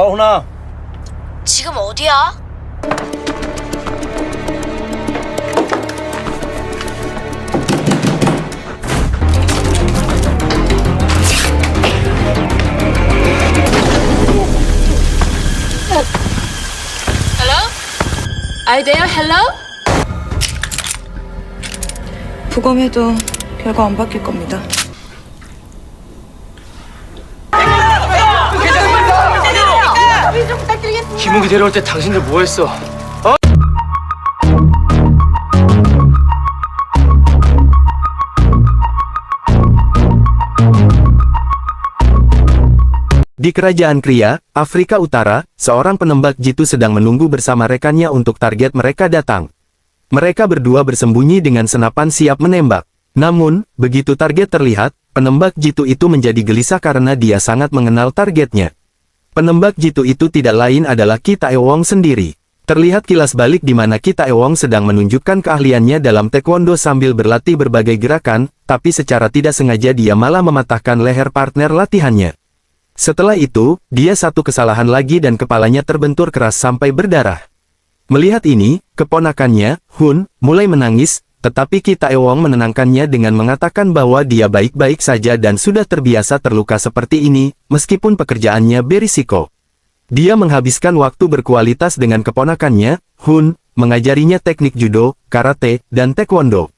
훈아. 지금 어디야? Hello? Are you there? Hello? 부검해도 결과 안 바뀔 겁니다. 김웅기 데려올 때 당신들 뭐 했어? Di kerajaan Kria, Afrika Utara, seorang penembak jitu sedang menunggu bersama rekannya untuk target mereka datang. Mereka berdua bersembunyi dengan senapan siap menembak. Namun, begitu target terlihat, penembak jitu itu menjadi gelisah karena dia sangat mengenal targetnya. Penembak jitu itu tidak lain adalah Ki Taewong sendiri. Terlihat kilas balik di mana Ki Taewong sedang menunjukkan keahliannya dalam taekwondo sambil berlatih berbagai gerakan, tapi secara tidak sengaja dia malah mematahkan leher partner latihannya. Setelah itu, dia satu kesalahan lagi dan kepalanya terbentur keras sampai berdarah. Melihat ini, keponakannya, Hun, mulai menangis, tetapi Ki Taewong menenangkannya dengan mengatakan bahwa dia baik-baik saja dan sudah terbiasa terluka seperti ini, meskipun pekerjaannya berisiko. Dia menghabiskan waktu berkualitas dengan keponakannya, Hun, mengajarinya teknik judo, karate, dan taekwondo.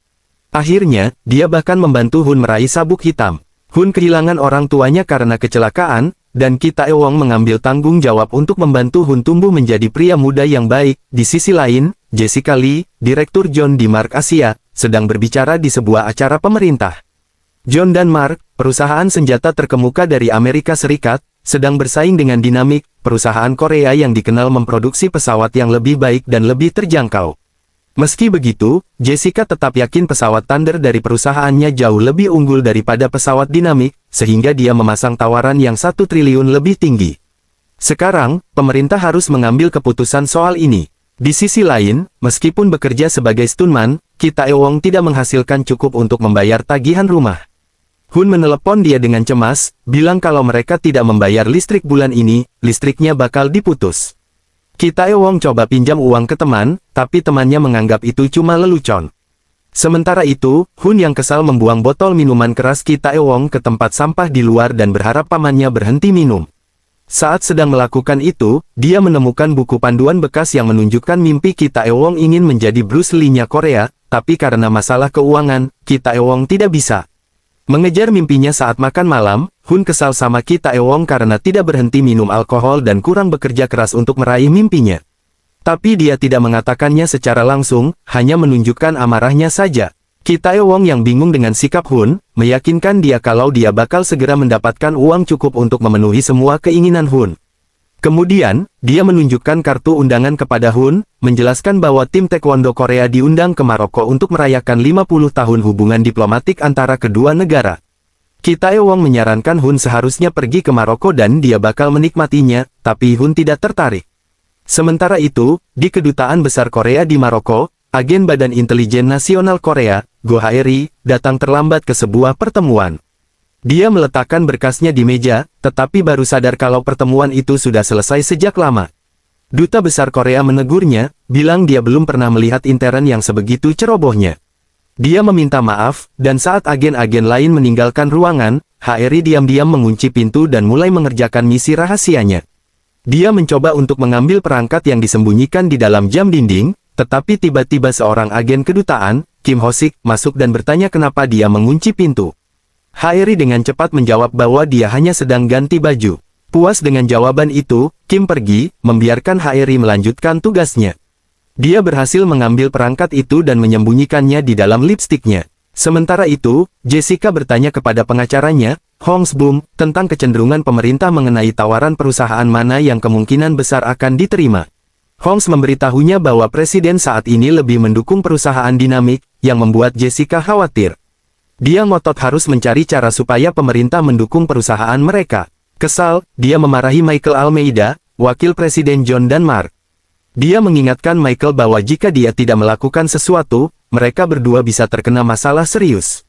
Akhirnya, dia bahkan membantu Hun meraih sabuk hitam. Hun kehilangan orang tuanya karena kecelakaan, dan Ki Taewong mengambil tanggung jawab untuk membantu Hun tumbuh menjadi pria muda yang baik. Di sisi lain, Jessica Lee, Direktur John di Mark Asia, sedang berbicara di sebuah acara pemerintah. John dan Mark, perusahaan senjata terkemuka dari Amerika Serikat, sedang bersaing dengan Dynamic, perusahaan Korea yang dikenal memproduksi pesawat yang lebih baik dan lebih terjangkau. Meski begitu, Jessica tetap yakin pesawat Thunder dari perusahaannya jauh lebih unggul daripada pesawat Dynamic, sehingga dia memasang tawaran yang 1 triliun lebih tinggi. Sekarang, pemerintah harus mengambil keputusan soal ini. Di sisi lain, meskipun bekerja sebagai stuntman, Ki Taewong tidak menghasilkan cukup untuk membayar tagihan rumah. Hun menelepon dia dengan cemas, bilang kalau mereka tidak membayar listrik bulan ini, listriknya bakal diputus. Ki Taewong coba pinjam uang ke teman, tapi temannya menganggap itu cuma lelucon. Sementara itu, Hun yang kesal membuang botol minuman keras Ki Taewong ke tempat sampah di luar dan berharap pamannya berhenti minum. Saat sedang melakukan itu, dia menemukan buku panduan bekas yang menunjukkan mimpi Ki Taewong ingin menjadi Bruce Lee-nya Korea, tapi karena masalah keuangan, Ki Taewong tidak bisa mengejar mimpinya. Saat makan malam, Hun kesal sama Ki Taewong karena tidak berhenti minum alkohol dan kurang bekerja keras untuk meraih mimpinya. Tapi dia tidak mengatakannya secara langsung, hanya menunjukkan amarahnya saja. Ki Taewong yang bingung dengan sikap Hun, meyakinkan dia kalau dia bakal segera mendapatkan uang cukup untuk memenuhi semua keinginan Hun. Kemudian, dia menunjukkan kartu undangan kepada Hun, menjelaskan bahwa tim taekwondo Korea diundang ke Maroko untuk merayakan 50 tahun hubungan diplomatik antara kedua negara. Ki Taewong menyarankan Hun seharusnya pergi ke Maroko dan dia bakal menikmatinya, tapi Hun tidak tertarik. Sementara itu, di Kedutaan Besar Korea di Maroko, agen Badan Intelijen Nasional Korea, Go Hae-ri, datang terlambat ke sebuah pertemuan. Dia meletakkan berkasnya di meja, tetapi baru sadar kalau pertemuan itu sudah selesai sejak lama. Duta Besar Korea menegurnya, bilang dia belum pernah melihat intern yang sebegitu cerobohnya. Dia meminta maaf, dan saat agen-agen lain meninggalkan ruangan, Hae-ri diam-diam mengunci pintu dan mulai mengerjakan misi rahasianya. Dia mencoba untuk mengambil perangkat yang disembunyikan di dalam jam dinding, tetapi tiba-tiba seorang agen kedutaan, Kim Ho-sik, masuk dan bertanya kenapa dia mengunci pintu. Hae-ri dengan cepat menjawab bahwa dia hanya sedang ganti baju. Puas dengan jawaban itu, Kim pergi, membiarkan Hae-ri melanjutkan tugasnya. Dia berhasil mengambil perangkat itu dan menyembunyikannya di dalam lipstiknya. Sementara itu, Jessica bertanya kepada pengacaranya, Hong Sbum, tentang kecenderungan pemerintah mengenai tawaran perusahaan mana yang kemungkinan besar akan diterima. Holmes memberitahunya bahwa presiden saat ini lebih mendukung perusahaan Dynamic, yang membuat Jessica khawatir. Dia ngotot harus mencari cara supaya pemerintah mendukung perusahaan mereka. Kesal, dia memarahi Michael Almeida, wakil presiden John dan Mark. Dia mengingatkan Michael bahwa jika dia tidak melakukan sesuatu, mereka berdua bisa terkena masalah serius.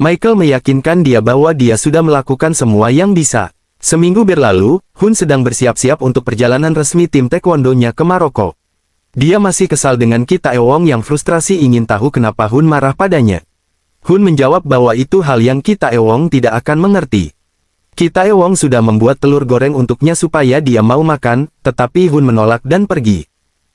Michael meyakinkan dia bahwa dia sudah melakukan semua yang bisa. Seminggu berlalu, Hun sedang bersiap-siap untuk perjalanan resmi tim taekwondo-nya ke Maroko. Dia masih kesal dengan Ki Taewong yang frustrasi ingin tahu kenapa Hun marah padanya. Hun menjawab bahwa itu hal yang Ki Taewong tidak akan mengerti. Ki Taewong sudah membuat telur goreng untuknya supaya dia mau makan, tetapi Hun menolak dan pergi.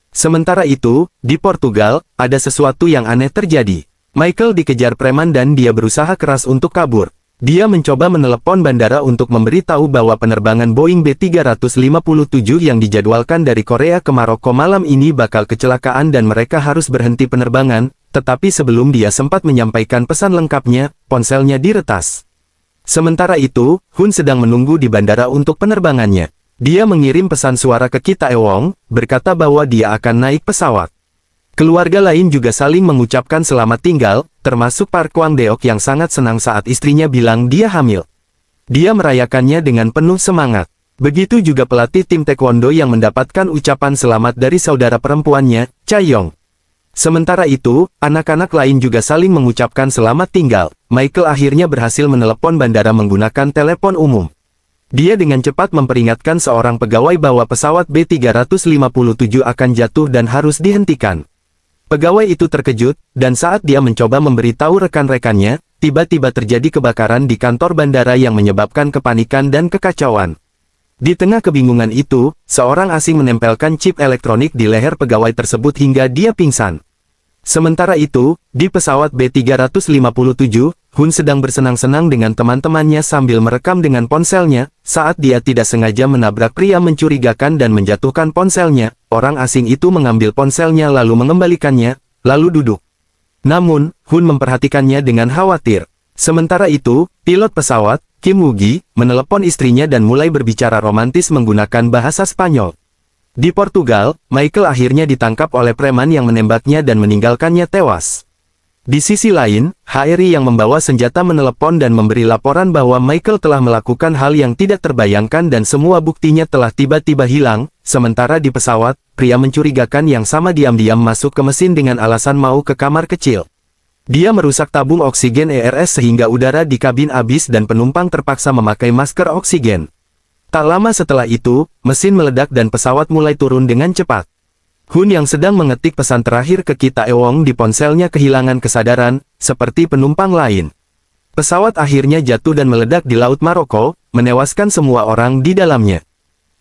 Sementara itu, di Portugal, ada sesuatu yang aneh terjadi. Michael dikejar preman dan dia berusaha keras untuk kabur. Dia mencoba menelepon bandara untuk memberitahu bahwa penerbangan Boeing B357 yang dijadwalkan dari Korea ke Maroko malam ini bakal kecelakaan dan mereka harus berhenti penerbangan, tetapi sebelum dia sempat menyampaikan pesan lengkapnya, ponselnya diretas. Sementara itu, Hun sedang menunggu di bandara untuk penerbangannya. Dia mengirim pesan suara ke Ki Taewong, berkata bahwa dia akan naik pesawat. Keluarga lain juga saling mengucapkan selamat tinggal, termasuk Park Kwang Deok yang sangat senang saat istrinya bilang dia hamil. Dia merayakannya dengan penuh semangat. Begitu juga pelatih tim taekwondo yang mendapatkan ucapan selamat dari saudara perempuannya, Cha Yong. Sementara itu, anak-anak lain juga saling mengucapkan selamat tinggal. Michael akhirnya berhasil menelepon bandara menggunakan telepon umum. Dia dengan cepat memperingatkan seorang pegawai bahwa pesawat B357 akan jatuh dan harus dihentikan. Pegawai itu terkejut, dan saat dia mencoba memberitahu rekan-rekannya, tiba-tiba terjadi kebakaran di kantor bandara yang menyebabkan kepanikan dan kekacauan. Di tengah kebingungan itu, seorang asing menempelkan chip elektronik di leher pegawai tersebut hingga dia pingsan. Sementara itu, di pesawat B357, Hun sedang bersenang-senang dengan teman-temannya sambil merekam dengan ponselnya, saat dia tidak sengaja menabrak pria mencurigakan dan menjatuhkan ponselnya. Orang asing itu mengambil ponselnya lalu mengembalikannya, lalu duduk. Namun, Hun memperhatikannya dengan khawatir. Sementara itu, pilot pesawat, Kim Woo-gi, menelepon istrinya dan mulai berbicara romantis menggunakan bahasa Spanyol. Di Portugal, Michael akhirnya ditangkap oleh preman yang menembaknya dan meninggalkannya tewas. Di sisi lain, HRI yang membawa senjata menelepon dan memberi laporan bahwa Michael telah melakukan hal yang tidak terbayangkan dan semua buktinya telah tiba-tiba hilang. Sementara di pesawat, pria mencurigakan yang sama diam-diam masuk ke mesin dengan alasan mau ke kamar kecil. Dia merusak tabung oksigen ERS sehingga udara di kabin habis dan penumpang terpaksa memakai masker oksigen. Tak lama setelah itu, mesin meledak dan pesawat mulai turun dengan cepat. Hun yang sedang mengetik pesan terakhir ke Ki Taewong di ponselnya kehilangan kesadaran, seperti penumpang lain. Pesawat akhirnya jatuh dan meledak di Laut Maroko, menewaskan semua orang di dalamnya.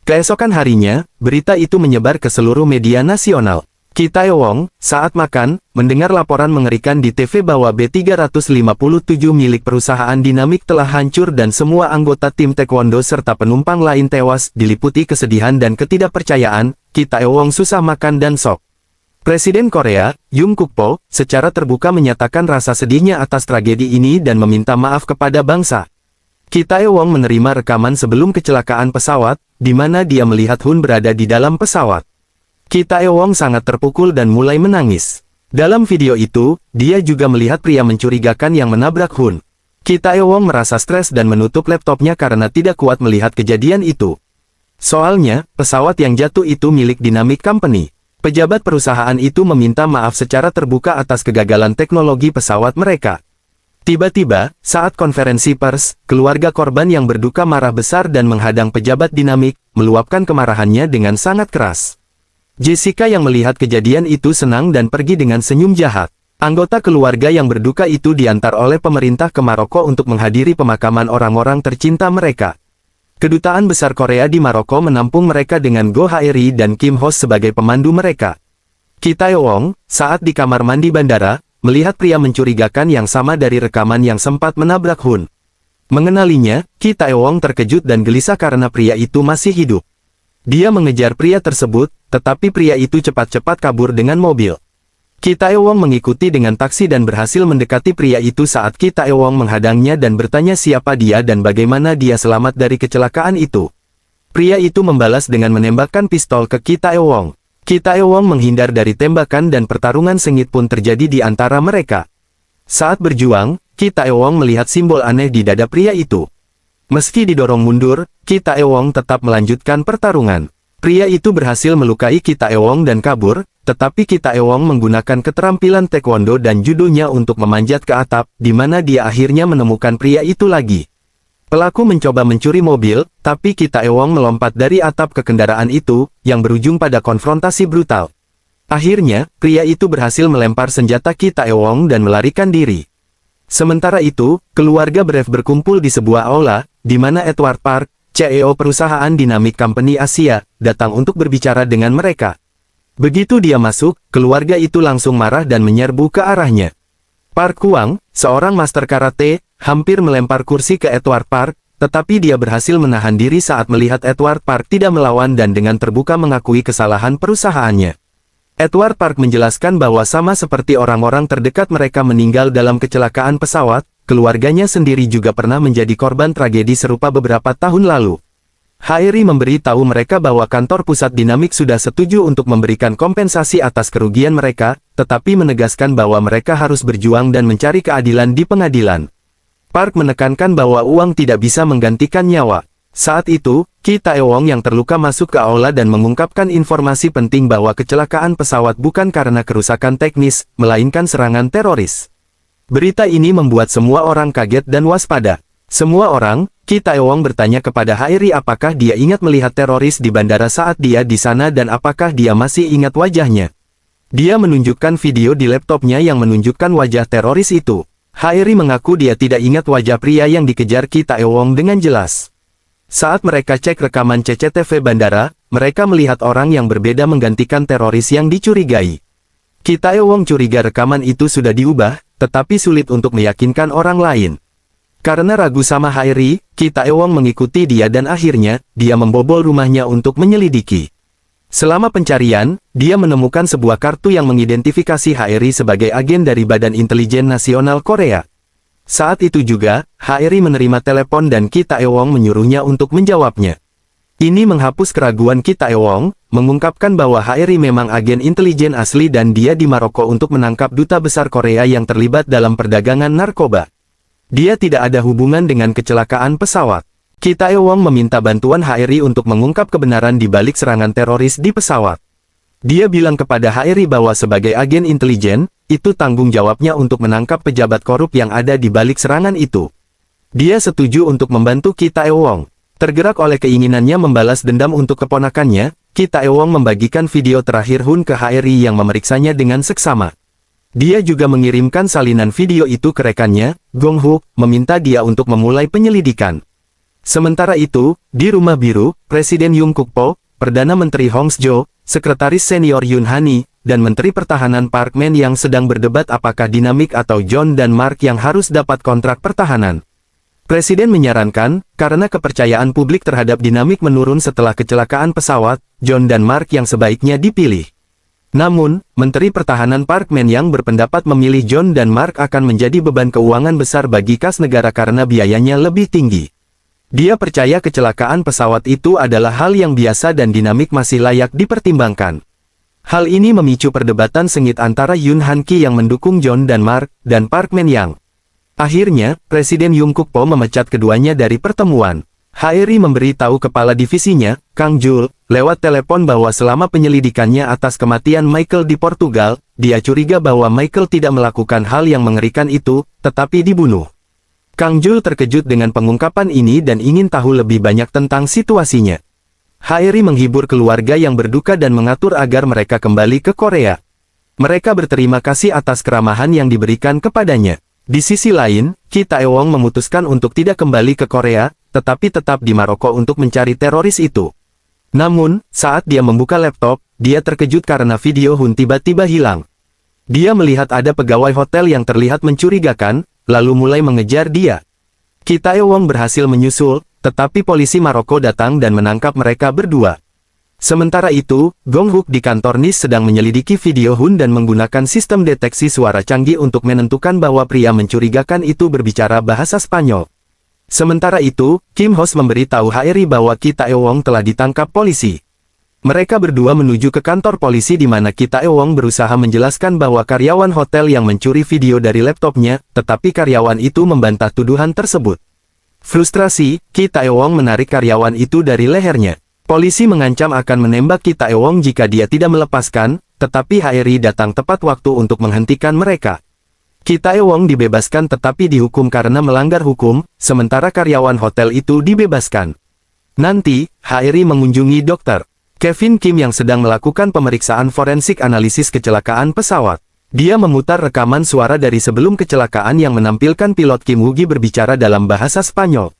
Keesokan harinya, berita itu menyebar ke seluruh media nasional. Ki Taewong, saat makan, mendengar laporan mengerikan di TV bahwa B357 milik perusahaan Dinamik telah hancur dan semua anggota tim taekwondo serta penumpang lain tewas. Diliputi kesedihan dan ketidakpercayaan, Ki Taewong susah makan dan shock. Presiden Korea, Yoon Kuk-po, secara terbuka menyatakan rasa sedihnya atas tragedi ini dan meminta maaf kepada bangsa. Ki Taewong menerima rekaman sebelum kecelakaan pesawat, di mana dia melihat Hun berada di dalam pesawat. Ki Taewong sangat terpukul dan mulai menangis. Dalam video itu, dia juga melihat pria mencurigakan yang menabrak Hun. Ki Taewong merasa stres dan menutup laptopnya karena tidak kuat melihat kejadian itu. Soalnya, pesawat yang jatuh itu milik Dynamic Company. Pejabat perusahaan itu meminta maaf secara terbuka atas kegagalan teknologi pesawat mereka. Tiba-tiba, saat konferensi pers, keluarga korban yang berduka marah besar dan menghadang pejabat Dynamic, meluapkan kemarahannya dengan sangat keras. Jessica yang melihat kejadian itu senang dan pergi dengan senyum jahat. Anggota keluarga yang berduka itu diantar oleh pemerintah ke Maroko untuk menghadiri pemakaman orang-orang tercinta mereka. Kedutaan Besar Korea di Maroko menampung mereka dengan Go Hae-ri dan Kim Ho sebagai pemandu mereka. Ki Taewong, saat di kamar mandi bandara, melihat pria mencurigakan yang sama dari rekaman yang sempat menabrak Hun. Mengenalinya, Ki Taewong terkejut dan gelisah karena pria itu masih hidup. Dia mengejar pria tersebut, tetapi pria itu cepat-cepat kabur dengan mobil. Ki Taewong mengikuti dengan taksi dan berhasil mendekati pria itu saat Ki Taewong menghadangnya dan bertanya siapa dia dan bagaimana dia selamat dari kecelakaan itu. Pria itu membalas dengan menembakkan pistol ke Ki Taewong. Ki Taewong menghindar dari tembakan dan pertarungan sengit pun terjadi di antara mereka. Saat berjuang, Ki Taewong melihat simbol aneh di dada pria itu. Meski didorong mundur, Ki Taewong tetap melanjutkan pertarungan. Pria itu berhasil melukai Ki Taewong dan kabur, tetapi Ki Taewong menggunakan keterampilan taekwondo dan judonya untuk memanjat ke atap, di mana dia akhirnya menemukan pria itu lagi. Pelaku mencoba mencuri mobil, tapi Ki Taewong melompat dari atap ke kendaraan itu, yang berujung pada konfrontasi brutal. Akhirnya, pria itu berhasil melempar senjata Ki Taewong dan melarikan diri. Sementara itu, keluarga Brave berkumpul di sebuah aula, di mana Edward Park, CEO perusahaan Dynamic Company Asia, datang untuk berbicara dengan mereka. Begitu dia masuk, keluarga itu langsung marah dan menyerbu ke arahnya. Park Hwang, seorang master karate, hampir melempar kursi ke Edward Park, tetapi dia berhasil menahan diri saat melihat Edward Park tidak melawan dan dengan terbuka mengakui kesalahan perusahaannya. Edward Park menjelaskan bahwa sama seperti orang-orang terdekat mereka meninggal dalam kecelakaan pesawat, keluarganya sendiri juga pernah menjadi korban tragedi serupa beberapa tahun lalu. HRI memberitahu mereka bahwa kantor pusat Dinamik sudah setuju untuk memberikan kompensasi atas kerugian mereka, tetapi menegaskan bahwa mereka harus berjuang dan mencari keadilan di pengadilan. Park menekankan bahwa uang tidak bisa menggantikan nyawa. Saat itu, Ki Taewong yang terluka masuk ke aula dan mengungkapkan informasi penting bahwa kecelakaan pesawat bukan karena kerusakan teknis, melainkan serangan teroris. Berita ini membuat semua orang kaget dan waspada. Semua orang, Ki Taewong bertanya kepada HRI apakah dia ingat melihat teroris di bandara saat dia di sana dan apakah dia masih ingat wajahnya. Dia menunjukkan video di laptopnya yang menunjukkan wajah teroris itu. HRI mengaku dia tidak ingat wajah pria yang dikejar Ki Taewong dengan jelas. Saat mereka cek rekaman CCTV bandara, mereka melihat orang yang berbeda menggantikan teroris yang dicurigai. Ki Taewong curiga rekaman itu sudah diubah, tetapi sulit untuk meyakinkan orang lain. Karena ragu sama HRI, Ki Taewong mengikuti dia dan akhirnya, dia membobol rumahnya untuk menyelidiki. Selama pencarian, dia menemukan sebuah kartu yang mengidentifikasi HRI sebagai agen dari Badan Intelijen Nasional Korea. Saat itu juga, HRI menerima telepon dan Ki Taewong menyuruhnya untuk menjawabnya. Ini menghapus keraguan Ki Taewong, mengungkapkan bahwa HRI memang agen intelijen asli dan dia di Maroko untuk menangkap duta besar Korea yang terlibat dalam perdagangan narkoba. Dia tidak ada hubungan dengan kecelakaan pesawat. Ki Taewong meminta bantuan HRI untuk mengungkap kebenaran di balik serangan teroris di pesawat. Dia bilang kepada HRI bahwa sebagai agen intelijen, itu tanggung jawabnya untuk menangkap pejabat korup yang ada di balik serangan itu. Dia setuju untuk membantu Ki Taewong. Tergerak oleh keinginannya membalas dendam untuk keponakannya, Ki Taewong membagikan video terakhir Hun ke HRI yang memeriksanya dengan seksama. Dia juga mengirimkan salinan video itu ke rekannya, Gong Hook, meminta dia untuk memulai penyelidikan. Sementara itu, di Rumah Biru, Presiden Yoon Kuk-po, Perdana Menteri Hong Seo, Sekretaris Senior Yoon Ha-ni, dan Menteri Pertahanan Park Man yang sedang berdebat apakah Dinamik atau John dan Mark yang harus dapat kontrak pertahanan. Presiden menyarankan, karena kepercayaan publik terhadap Dinamik menurun setelah kecelakaan pesawat, John dan Mark yang sebaiknya dipilih. Namun, Menteri Pertahanan Park Man yang berpendapat memilih John dan Mark akan menjadi beban keuangan besar bagi kas negara karena biayanya lebih tinggi. Dia percaya kecelakaan pesawat itu adalah hal yang biasa dan Dinamik masih layak dipertimbangkan. Hal ini memicu perdebatan sengit antara Yoon Han-ki yang mendukung John dan Mark, dan Park Man yang. Akhirnya, Presiden Yoon Kuk-po memecat keduanya dari pertemuan. HRI memberitahu kepala divisinya, Kang Jul, lewat telepon bahwa selama penyelidikannya atas kematian Michael di Portugal, dia curiga bahwa Michael tidak melakukan hal yang mengerikan itu, tetapi dibunuh. Kang Jul terkejut dengan pengungkapan ini dan ingin tahu lebih banyak tentang situasinya. HRI menghibur keluarga yang berduka dan mengatur agar mereka kembali ke Korea. Mereka berterima kasih atas keramahan yang diberikan kepadanya. Di sisi lain, Ki Taewong memutuskan untuk tidak kembali ke Korea, tetapi tetap di Maroko untuk mencari teroris itu. Namun, saat dia membuka laptop, dia terkejut karena video Hun tiba-tiba hilang. Dia melihat ada pegawai hotel yang terlihat mencurigakan, lalu mulai mengejar dia. Ki Taewong berhasil menyusul, tetapi polisi Maroko datang dan menangkap mereka berdua. Sementara itu, Gong Hook di kantor NIS sedang menyelidiki video Hun dan menggunakan sistem deteksi suara canggih untuk menentukan bahwa pria mencurigakan itu berbicara bahasa Spanyol. Sementara itu, Kim Hos memberitahu HRI bahwa Ki Taewong telah ditangkap polisi. Mereka berdua menuju ke kantor polisi di mana Ki Taewong berusaha menjelaskan bahwa karyawan hotel yang mencuri video dari laptopnya, tetapi karyawan itu membantah tuduhan tersebut. Frustrasi, Ki Taewong menarik karyawan itu dari lehernya. Polisi mengancam akan menembak Ki Taewong jika dia tidak melepaskan, tetapi HRI datang tepat waktu untuk menghentikan mereka. Ki Taewong dibebaskan tetapi dihukum karena melanggar hukum, sementara karyawan hotel itu dibebaskan. Nanti, HRI mengunjungi Dr. Kevin Kim yang sedang melakukan pemeriksaan forensik analisis kecelakaan pesawat. Dia memutar rekaman suara dari sebelum kecelakaan yang menampilkan pilot Kim Woo-gi berbicara dalam bahasa Spanyol.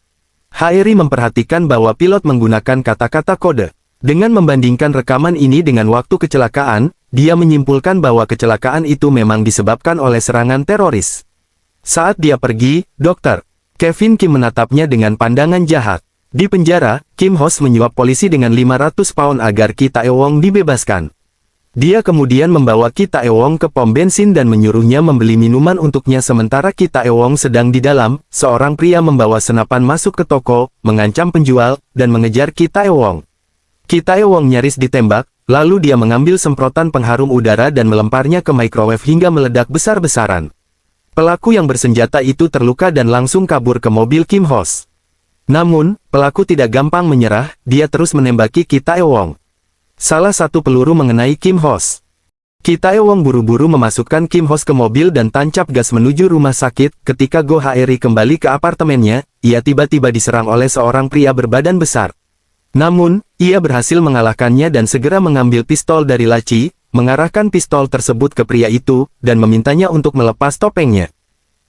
HRI memperhatikan bahwa pilot menggunakan kata-kata kode. Dengan membandingkan rekaman ini dengan waktu kecelakaan, dia menyimpulkan bahwa kecelakaan itu memang disebabkan oleh serangan teroris. Saat dia pergi, Dr. Kevin Kim menatapnya dengan pandangan jahat. Di penjara, Kim Hos menyuap polisi dengan 500 pound agar Ki Taewong dibebaskan. Dia kemudian membawa Ki Taewong ke pom bensin dan menyuruhnya membeli minuman untuknya sementara Ki Taewong sedang di dalam. Seorang pria membawa senapan masuk ke toko, mengancam penjual, dan mengejar Ki Taewong. Ki Taewong nyaris ditembak, lalu dia mengambil semprotan pengharum udara dan melemparnya ke microwave hingga meledak besar-besaran. Pelaku yang bersenjata itu terluka dan langsung kabur ke mobil Kim Hos. Namun, pelaku tidak gampang menyerah, dia terus menembaki Ki Taewong. Salah satu peluru mengenai Kim Hos. Ki Taewong buru-buru memasukkan Kim Hos ke mobil dan tancap gas menuju rumah sakit. Ketika Go Haeri kembali ke apartemennya, ia tiba-tiba diserang oleh seorang pria berbadan besar. Namun, ia berhasil mengalahkannya dan segera mengambil pistol dari laci, mengarahkan pistol tersebut ke pria itu, dan memintanya untuk melepas topengnya.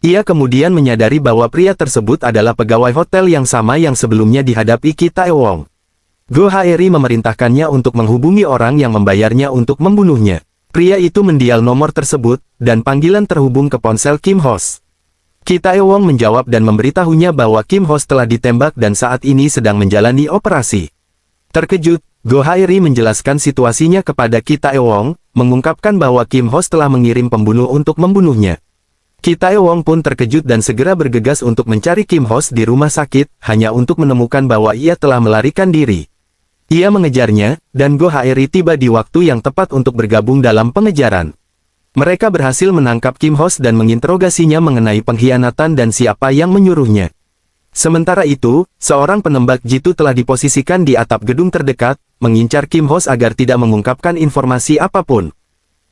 Ia kemudian menyadari bahwa pria tersebut adalah pegawai hotel yang sama yang sebelumnya dihadapi Ki Taewong. Go Haeri memerintahkannya untuk menghubungi orang yang membayarnya untuk membunuhnya. Pria itu mendial nomor tersebut, dan panggilan terhubung ke ponsel Kim Hos. Ki Taewong menjawab dan memberitahunya bahwa Kim Hos telah ditembak dan saat ini sedang menjalani operasi. Terkejut, Go Haeri menjelaskan situasinya kepada Ki Taewong, mengungkapkan bahwa Kim Hos telah mengirim pembunuh untuk membunuhnya. Ki Taewong pun terkejut dan segera bergegas untuk mencari Kim Hos di rumah sakit, hanya untuk menemukan bahwa ia telah melarikan diri. Ia mengejarnya, dan Go Haeri tiba di waktu yang tepat untuk bergabung dalam pengejaran. Mereka berhasil menangkap Kim Hos dan menginterogasinya mengenai pengkhianatan dan siapa yang menyuruhnya. Sementara itu, seorang penembak jitu telah diposisikan di atap gedung terdekat, mengincar Kim Hos agar tidak mengungkapkan informasi apapun.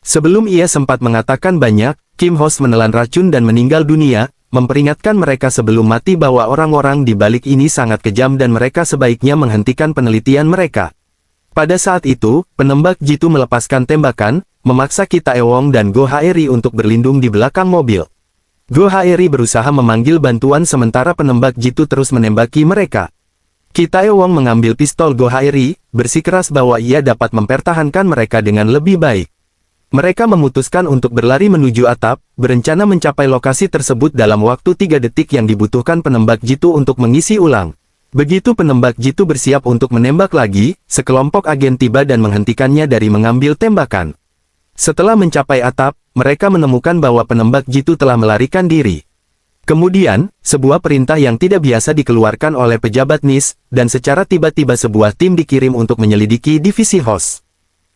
Sebelum ia sempat mengatakan banyak, Kim Hos menelan racun dan meninggal dunia, memperingatkan mereka sebelum mati bahwa orang-orang di balik ini sangat kejam dan mereka sebaiknya menghentikan penelitian mereka. Pada saat itu, penembak jitu melepaskan tembakan, memaksa Ki Taewong dan Go Haeri untuk berlindung di belakang mobil. Go Haeri berusaha memanggil bantuan sementara penembak jitu terus menembaki mereka. Ki Taewong mengambil pistol Go Haeri, bersikeras bahwa ia dapat mempertahankan mereka dengan lebih baik. Mereka memutuskan untuk berlari menuju atap, berencana mencapai lokasi tersebut dalam waktu 3 detik yang dibutuhkan penembak jitu untuk mengisi ulang. Begitu penembak jitu bersiap untuk menembak lagi, sekelompok agen tiba dan menghentikannya dari mengambil tembakan. Setelah mencapai atap, mereka menemukan bahwa penembak jitu telah melarikan diri. Kemudian, sebuah perintah yang tidak biasa dikeluarkan oleh pejabat NIS, dan secara tiba-tiba sebuah tim dikirim untuk menyelidiki divisi Hos.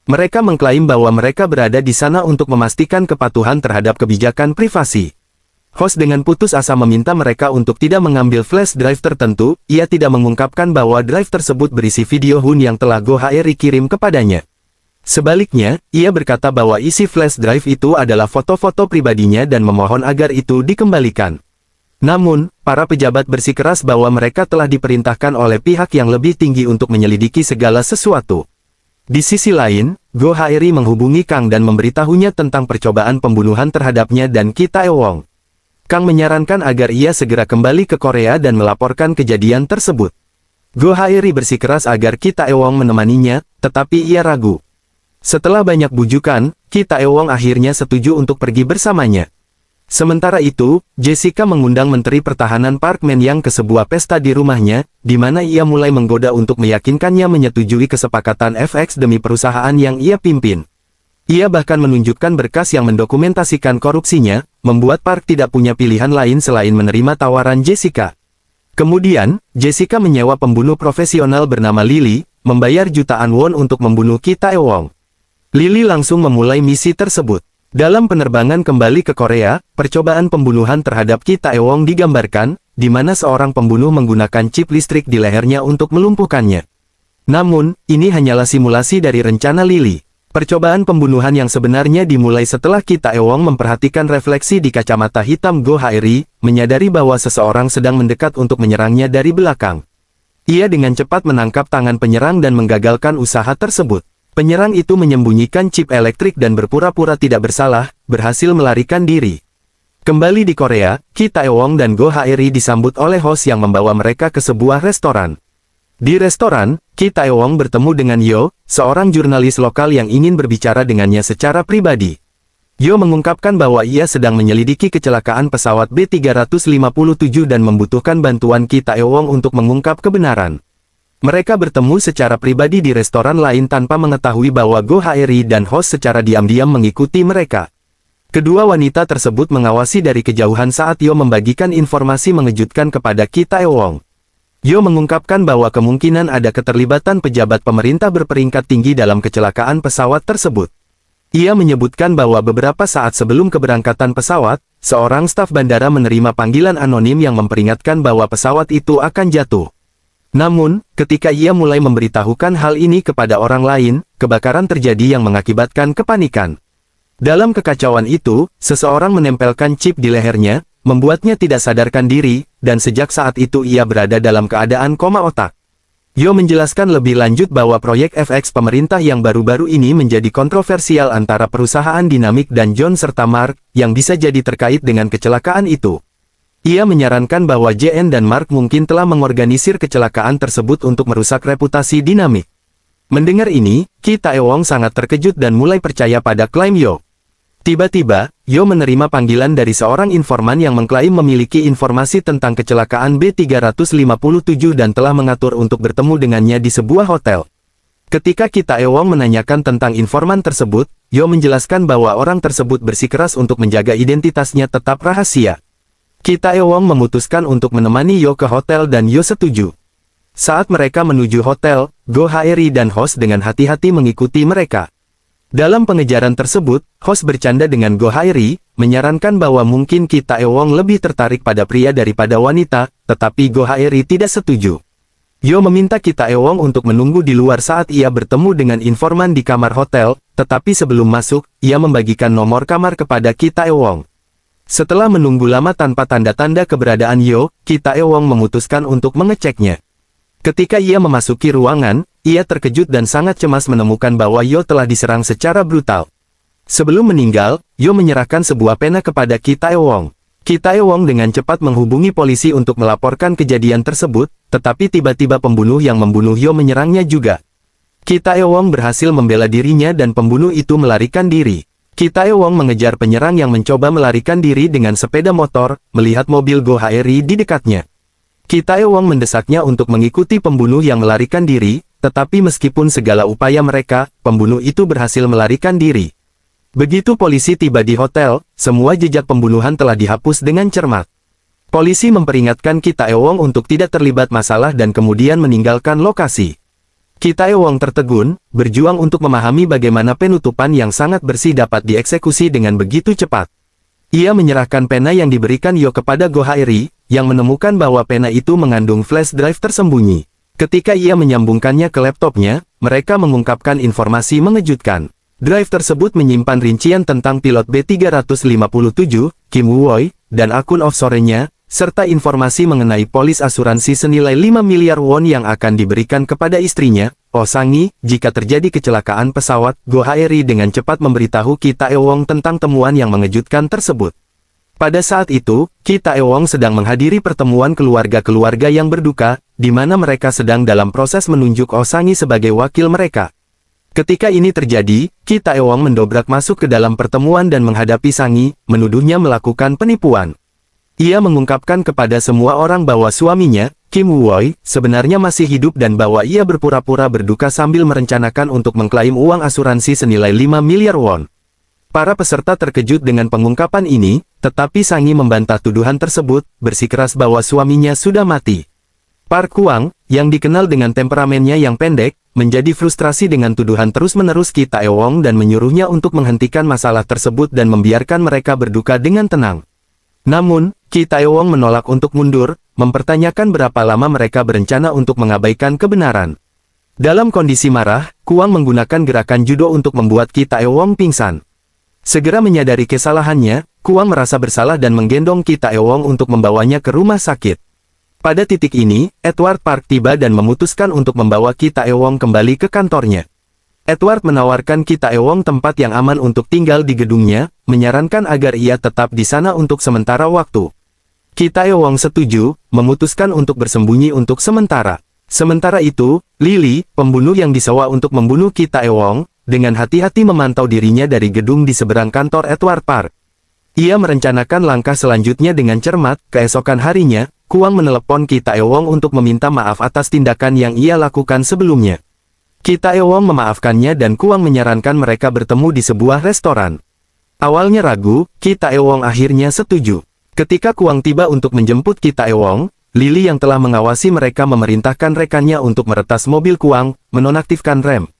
Mereka mengklaim bahwa mereka berada di sana untuk memastikan kepatuhan terhadap kebijakan privasi. Hos dengan putus asa meminta mereka untuk tidak mengambil flash drive tertentu, ia tidak mengungkapkan bahwa drive tersebut berisi video Hun yang telah Go Haeri kirim kepadanya. Sebaliknya, ia berkata bahwa isi flash drive itu adalah foto-foto pribadinya dan memohon agar itu dikembalikan. Namun, para pejabat bersikeras bahwa mereka telah diperintahkan oleh pihak yang lebih tinggi untuk menyelidiki segala sesuatu. Di sisi lain, Go Haeri menghubungi Kang dan memberitahunya tentang percobaan pembunuhan terhadapnya dan Ki Taewong. Kang menyarankan agar ia segera kembali ke Korea dan melaporkan kejadian tersebut. Go Haeri bersikeras agar Ki Taewong menemaninya, tetapi ia ragu. Setelah banyak bujukan, Ki Taewong akhirnya setuju untuk pergi bersamanya. Sementara itu, Jessica mengundang Menteri Pertahanan Park Man-yang ke sebuah pesta di rumahnya, di mana ia mulai menggoda untuk meyakinkannya menyetujui kesepakatan FX demi perusahaan yang ia pimpin. Ia bahkan menunjukkan berkas yang mendokumentasikan korupsinya, membuat Park tidak punya pilihan lain selain menerima tawaran Jessica. Kemudian, Jessica menyewa pembunuh profesional bernama Lily, membayar jutaan won untuk membunuh Ki Taewong. Lily langsung memulai misi tersebut. Dalam penerbangan kembali ke Korea, percobaan pembunuhan terhadap Ki Taewong digambarkan, di mana seorang pembunuh menggunakan chip listrik di lehernya untuk melumpuhkannya. Namun, ini hanyalah simulasi dari rencana Lily. Percobaan pembunuhan yang sebenarnya dimulai setelah Ki Taewong memperhatikan refleksi di kacamata hitam Go Haeri, menyadari bahwa seseorang sedang mendekat untuk menyerangnya dari belakang. Ia dengan cepat menangkap tangan penyerang dan menggagalkan usaha tersebut. Penyerang itu menyembunyikan chip elektrik dan berpura-pura tidak bersalah, berhasil melarikan diri. Kembali di Korea, Ki Taewong dan Go Haeri disambut oleh host yang membawa mereka ke sebuah restoran. Di restoran, Ki Taewong bertemu dengan Yo, seorang jurnalis lokal yang ingin berbicara dengannya secara pribadi. Yo mengungkapkan bahwa ia sedang menyelidiki kecelakaan pesawat B357 dan membutuhkan bantuan Ki Taewong untuk mengungkap kebenaran. Mereka bertemu secara pribadi di restoran lain tanpa mengetahui bahwa Go Haeri dan host secara diam-diam mengikuti mereka. Kedua wanita tersebut mengawasi dari kejauhan saat Yo membagikan informasi mengejutkan kepada Ki Taewong. Yo mengungkapkan bahwa kemungkinan ada keterlibatan pejabat pemerintah berperingkat tinggi dalam kecelakaan pesawat tersebut. Ia menyebutkan bahwa beberapa saat sebelum keberangkatan pesawat, seorang staf bandara menerima panggilan anonim yang memperingatkan bahwa pesawat itu akan jatuh. Namun, ketika ia mulai memberitahukan hal ini kepada orang lain, kebakaran terjadi yang mengakibatkan kepanikan. Dalam kekacauan itu, seseorang menempelkan chip di lehernya, membuatnya tidak sadarkan diri, dan sejak saat itu ia berada dalam keadaan koma otak. Yo menjelaskan lebih lanjut bahwa proyek FX pemerintah yang baru-baru ini menjadi kontroversial antara perusahaan Dinamik dan John serta Mark, yang bisa jadi terkait dengan kecelakaan itu. Ia menyarankan bahwa JN dan Mark mungkin telah mengorganisir kecelakaan tersebut untuk merusak reputasi Dinamik. Mendengar ini, Ki Taewong sangat terkejut dan mulai percaya pada klaim Yo. Tiba-tiba, Yo menerima panggilan dari seorang informan yang mengklaim memiliki informasi tentang kecelakaan B357 dan telah mengatur untuk bertemu dengannya di sebuah hotel. Ketika Ki Taewong menanyakan tentang informan tersebut, Yo menjelaskan bahwa orang tersebut bersikeras untuk menjaga identitasnya tetap rahasia. Ki Taewong memutuskan untuk menemani Yo ke hotel dan Yo setuju. Saat mereka menuju hotel, Go Haeri dan host dengan hati-hati mengikuti mereka. Dalam pengejaran tersebut, host bercanda dengan Go Haeri, menyarankan bahwa mungkin Ki Taewong lebih tertarik pada pria daripada wanita, tetapi Go Haeri tidak setuju. Yo meminta Ki Taewong untuk menunggu di luar saat ia bertemu dengan informan di kamar hotel, tetapi sebelum masuk, ia membagikan nomor kamar kepada Ki Taewong. Setelah menunggu lama tanpa tanda-tanda keberadaan Yo, Ki Taewong memutuskan untuk mengeceknya. Ketika ia memasuki ruangan, ia terkejut dan sangat cemas menemukan bahwa Yo telah diserang secara brutal. Sebelum meninggal, Yo menyerahkan sebuah pena kepada Ki Taewong. Ki Taewong dengan cepat menghubungi polisi untuk melaporkan kejadian tersebut, tetapi tiba-tiba pembunuh yang membunuh Yo menyerangnya juga. Ki Taewong berhasil membela dirinya dan pembunuh itu melarikan diri. Ki Taewong mengejar penyerang yang mencoba melarikan diri dengan sepeda motor, melihat mobil Go Haeri di dekatnya. Ki Taewong mendesaknya untuk mengikuti pembunuh yang melarikan diri, tetapi meskipun segala upaya mereka, pembunuh itu berhasil melarikan diri. Begitu polisi tiba di hotel, semua jejak pembunuhan telah dihapus dengan cermat. Polisi memperingatkan Ki Taewong untuk tidak terlibat masalah dan kemudian meninggalkan lokasi. Ki Taewong tertegun, berjuang untuk memahami bagaimana penutupan yang sangat bersih dapat dieksekusi dengan begitu cepat. Ia menyerahkan pena yang diberikan Yo kepada Go Haeri, yang menemukan bahwa pena itu mengandung flash drive tersembunyi. Ketika ia menyambungkannya ke laptopnya, mereka mengungkapkan informasi mengejutkan. Drive tersebut menyimpan rincian tentang pilot B357, Kim Woo-woi, dan akun offshore-nya, serta informasi mengenai polis asuransi senilai 5 miliar won yang akan diberikan kepada istrinya, Oh Sang-gi, jika terjadi kecelakaan pesawat. Go Haeri dengan cepat memberitahu Ki Taewong tentang temuan yang mengejutkan tersebut. Pada saat itu, Ki Taewong sedang menghadiri pertemuan keluarga-keluarga yang berduka, di mana mereka sedang dalam proses menunjuk Oh Sang-gi sebagai wakil mereka. Ketika ini terjadi, Ki Taewong mendobrak masuk ke dalam pertemuan dan menghadapi Sang-gi, menuduhnya melakukan penipuan. Ia mengungkapkan kepada semua orang bahwa suaminya, Kim Woo-woi, sebenarnya masih hidup dan bahwa ia berpura-pura berduka sambil merencanakan untuk mengklaim uang asuransi senilai 5 miliar won. Para peserta terkejut dengan pengungkapan ini, tetapi Sang-gi membantah tuduhan tersebut, bersikeras bahwa suaminya sudah mati. Park Kwang, yang dikenal dengan temperamennya yang pendek, menjadi frustrasi dengan tuduhan terus-menerus Ki Taewong dan menyuruhnya untuk menghentikan masalah tersebut dan membiarkan mereka berduka dengan tenang. Namun, Ki Taewong menolak untuk mundur, mempertanyakan berapa lama mereka berencana untuk mengabaikan kebenaran. Dalam kondisi marah, Kuang menggunakan gerakan judo untuk membuat Ki Taewong pingsan. Segera menyadari kesalahannya, Kuang merasa bersalah dan menggendong Ki Taewong untuk membawanya ke rumah sakit. Pada titik ini, Edward Park tiba dan memutuskan untuk membawa Ki Taewong kembali ke kantornya. Edward menawarkan Ki Taewong tempat yang aman untuk tinggal di gedungnya, menyarankan agar ia tetap di sana untuk sementara waktu. Ki Taewong setuju, memutuskan untuk bersembunyi untuk sementara. Sementara itu, Lily, pembunuh yang disewa untuk membunuh Ki Taewong, dengan hati-hati memantau dirinya dari gedung di seberang kantor Edward Park. Ia merencanakan langkah selanjutnya dengan cermat. Keesokan harinya, Kuang menelepon Ki Taewong untuk meminta maaf atas tindakan yang ia lakukan sebelumnya. Ki Taewong memaafkannya dan Kuang menyarankan mereka bertemu di sebuah restoran. Awalnya ragu, Ki Taewong akhirnya setuju. Ketika Kuang tiba untuk menjemput Ki Taewong, Lily yang telah mengawasi mereka memerintahkan rekannya untuk meretas mobil Kuang, menonaktifkan rem.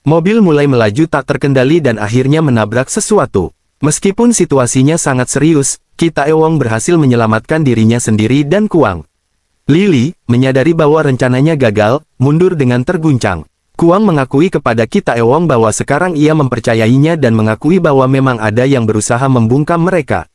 Mobil mulai melaju tak terkendali dan akhirnya menabrak sesuatu. Meskipun situasinya sangat serius, Ki Taewong berhasil menyelamatkan dirinya sendiri dan Kuang. Lily, menyadari bahwa rencananya gagal, mundur dengan terguncang. Kuang mengakui kepada Ki Taewong bahwa sekarang ia mempercayainya dan mengakui bahwa memang ada yang berusaha membungkam mereka.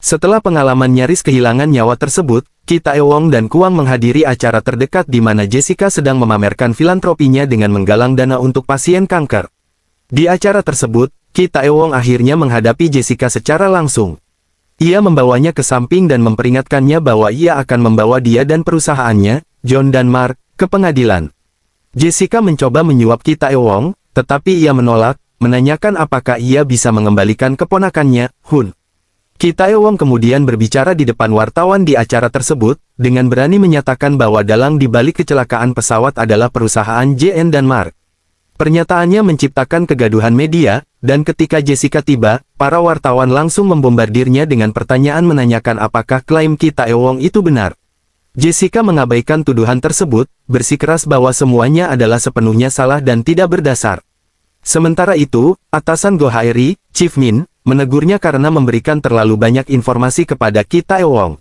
Setelah pengalaman nyaris kehilangan nyawa tersebut, Ki Taewong dan Kuang menghadiri acara terdekat di mana Jessica sedang memamerkan filantropinya dengan menggalang dana untuk pasien kanker. Di acara tersebut, Ki Taewong akhirnya menghadapi Jessica secara langsung. Ia membawanya ke samping dan memperingatkannya bahwa ia akan membawa dia dan perusahaannya, John dan Mark, ke pengadilan. Jessica mencoba menyuap Ki Taewong, tetapi ia menolak, menanyakan apakah ia bisa mengembalikan keponakannya, Hun. Ki Taewong kemudian berbicara di depan wartawan di acara tersebut, dengan berani menyatakan bahwa dalang di balik kecelakaan pesawat adalah perusahaan JN dan Mark. Pernyataannya menciptakan kegaduhan media, dan ketika Jessica tiba, para wartawan langsung membombardirnya dengan pertanyaan menanyakan apakah klaim Ki Taewong itu benar. Jessica mengabaikan tuduhan tersebut, bersikeras bahwa semuanya adalah sepenuhnya salah dan tidak berdasar. Sementara itu, atasan Go Haeri, Chief Min, menegurnya karena memberikan terlalu banyak informasi kepada Ki Taewong.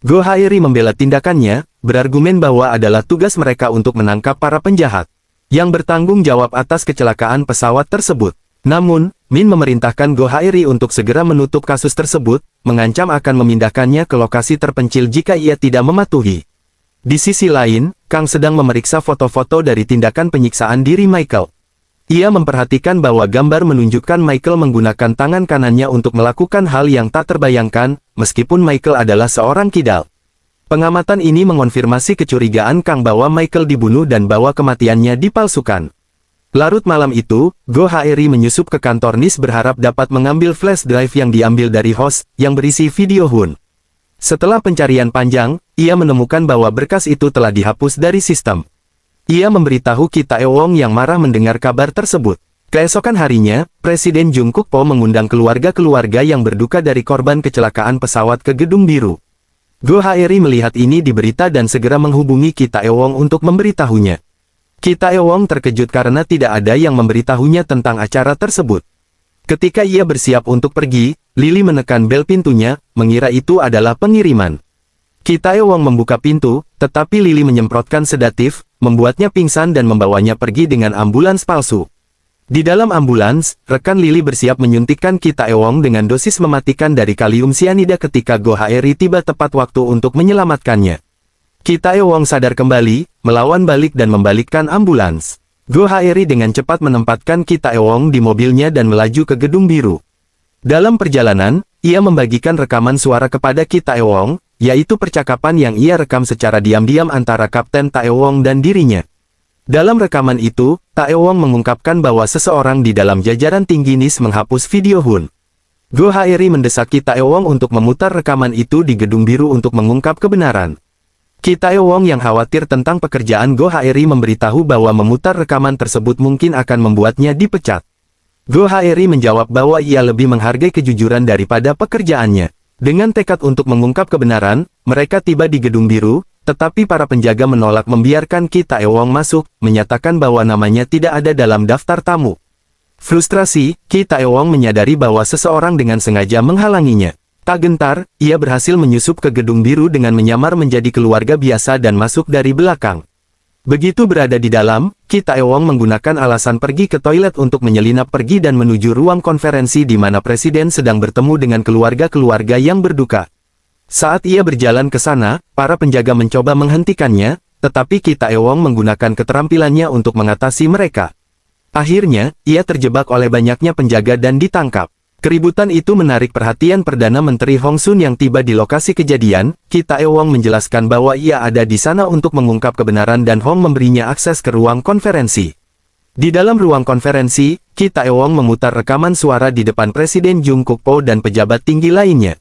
Go Haeri membela tindakannya, berargumen bahwa adalah tugas mereka untuk menangkap para penjahat yang bertanggung jawab atas kecelakaan pesawat tersebut. Namun, Min memerintahkan Go Haeri untuk segera menutup kasus tersebut, mengancam akan memindahkannya ke lokasi terpencil jika ia tidak mematuhi. Di sisi lain, Kang sedang memeriksa foto-foto dari tindakan penyiksaan diri Michael. Ia memperhatikan bahwa gambar menunjukkan Michael menggunakan tangan kanannya untuk melakukan hal yang tak terbayangkan, meskipun Michael adalah seorang kidal. Pengamatan ini mengonfirmasi kecurigaan Kang bahwa Michael dibunuh dan bahwa kematiannya dipalsukan. Larut malam itu, Go Haeri menyusup ke kantor NIS berharap dapat mengambil flash drive yang diambil dari host, yang berisi video Hun. Setelah pencarian panjang, ia menemukan bahwa berkas itu telah dihapus dari sistem. Ia memberitahu Ki Taewong yang marah mendengar kabar tersebut. Keesokan harinya, Presiden Jungkook Po mengundang keluarga-keluarga yang berduka dari korban kecelakaan pesawat ke Gedung Biru. Go Haeri melihat ini di berita dan segera menghubungi Ki Taewong untuk memberitahunya. Ki Taewong terkejut karena tidak ada yang memberitahunya tentang acara tersebut. Ketika ia bersiap untuk pergi, Lily menekan bel pintunya, mengira itu adalah pengiriman. Ki Taewong membuka pintu, tetapi Lily menyemprotkan sedatif, membuatnya pingsan dan membawanya pergi dengan ambulans palsu. Di dalam ambulans, rekan Lily bersiap menyuntikkan Ki Taewong dengan dosis mematikan dari kalium sianida ketika Go Haeri tiba tepat waktu untuk menyelamatkannya. Ki Taewong sadar kembali, melawan balik dan membalikkan ambulans. Go Haeri dengan cepat menempatkan Ki Taewong di mobilnya dan melaju ke Gedung Biru. Dalam perjalanan, ia membagikan rekaman suara kepada Ki Taewong, yaitu percakapan yang ia rekam secara diam-diam antara Kapten Taewong dan dirinya. Dalam rekaman itu, Taewong mengungkapkan bahwa seseorang di dalam jajaran tinggi NIS menghapus video Hun. Go Haeri mendesak Ki Taewong untuk memutar rekaman itu di Gedung Biru untuk mengungkap kebenaran. Ki Taewong yang khawatir tentang pekerjaan Go Haeri memberitahu bahwa memutar rekaman tersebut mungkin akan membuatnya dipecat. Go Haeri menjawab bahwa ia lebih menghargai kejujuran daripada pekerjaannya. Dengan tekad untuk mengungkap kebenaran, mereka tiba di Gedung Biru, tetapi para penjaga menolak membiarkan Ki Taewong masuk, menyatakan bahwa namanya tidak ada dalam daftar tamu. Frustrasi, Ki Taewong menyadari bahwa seseorang dengan sengaja menghalanginya. Tak gentar, ia berhasil menyusup ke Gedung Biru dengan menyamar menjadi keluarga biasa dan masuk dari belakang. Begitu berada di dalam, Ki Taewong menggunakan alasan pergi ke toilet untuk menyelinap pergi dan menuju ruang konferensi di mana presiden sedang bertemu dengan keluarga-keluarga yang berduka. Saat ia berjalan ke sana, para penjaga mencoba menghentikannya, tetapi Ki Taewong menggunakan keterampilannya untuk mengatasi mereka. Akhirnya, ia terjebak oleh banyaknya penjaga dan ditangkap. Keributan itu menarik perhatian Perdana Menteri Hong Sun yang tiba di lokasi kejadian. Ki Taewong menjelaskan bahwa ia ada di sana untuk mengungkap kebenaran dan Hong memberinya akses ke ruang konferensi. Di dalam ruang konferensi, Ki Taewong memutar rekaman suara di depan Presiden Jung Kook Po dan pejabat tinggi lainnya.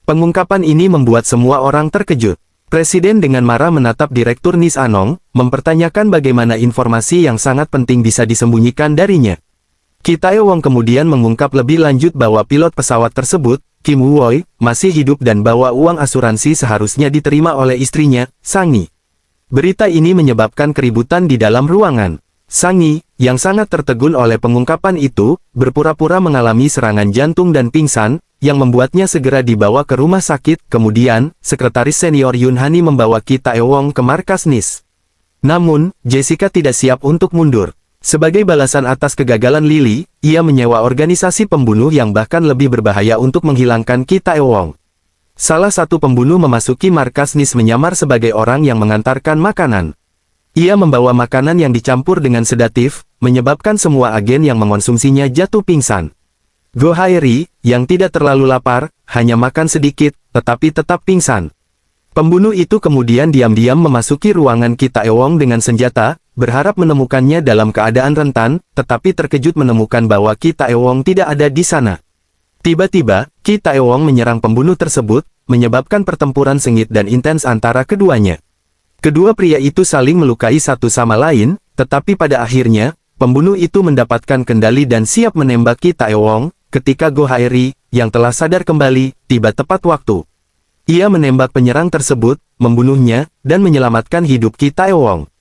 Pengungkapan ini membuat semua orang terkejut. Presiden dengan marah menatap Direktur NIS Anong, mempertanyakan bagaimana informasi yang sangat penting bisa disembunyikan darinya. Ki Taewong kemudian mengungkap lebih lanjut bahwa pilot pesawat tersebut, Kim Woo-woi, masih hidup dan bahwa uang asuransi seharusnya diterima oleh istrinya, Sang-gi. Berita ini menyebabkan keributan di dalam ruangan. Sang-gi, yang sangat tertegun oleh pengungkapan itu, berpura-pura mengalami serangan jantung dan pingsan, yang membuatnya segera dibawa ke rumah sakit. Kemudian, Sekretaris Senior Yoon Hani membawa Ki Taewong ke markas NIS. Namun, Jessica tidak siap untuk mundur. Sebagai balasan atas kegagalan Lily, ia menyewa organisasi pembunuh yang bahkan lebih berbahaya untuk menghilangkan Ki Taewong. Salah satu pembunuh memasuki markas NIS menyamar sebagai orang yang mengantarkan makanan. Ia membawa makanan yang dicampur dengan sedatif, menyebabkan semua agen yang mengonsumsinya jatuh pingsan. Go Hae-ri, yang tidak terlalu lapar, hanya makan sedikit, tetapi tetap pingsan. Pembunuh itu kemudian diam-diam memasuki ruangan Ki Taewong dengan senjata, berharap menemukannya dalam keadaan rentan, tetapi terkejut menemukan bahwa Ki Taewong tidak ada di sana. Tiba-tiba, Ki Taewong menyerang pembunuh tersebut, menyebabkan pertempuran sengit dan intens antara keduanya. Kedua pria itu saling melukai satu sama lain, tetapi pada akhirnya, pembunuh itu mendapatkan kendali dan siap menembak Ki Taewong, ketika Go Hae-ri, yang telah sadar kembali, tiba tepat waktu. Ia menembak penyerang tersebut, membunuhnya, dan menyelamatkan hidup Ki Taewong.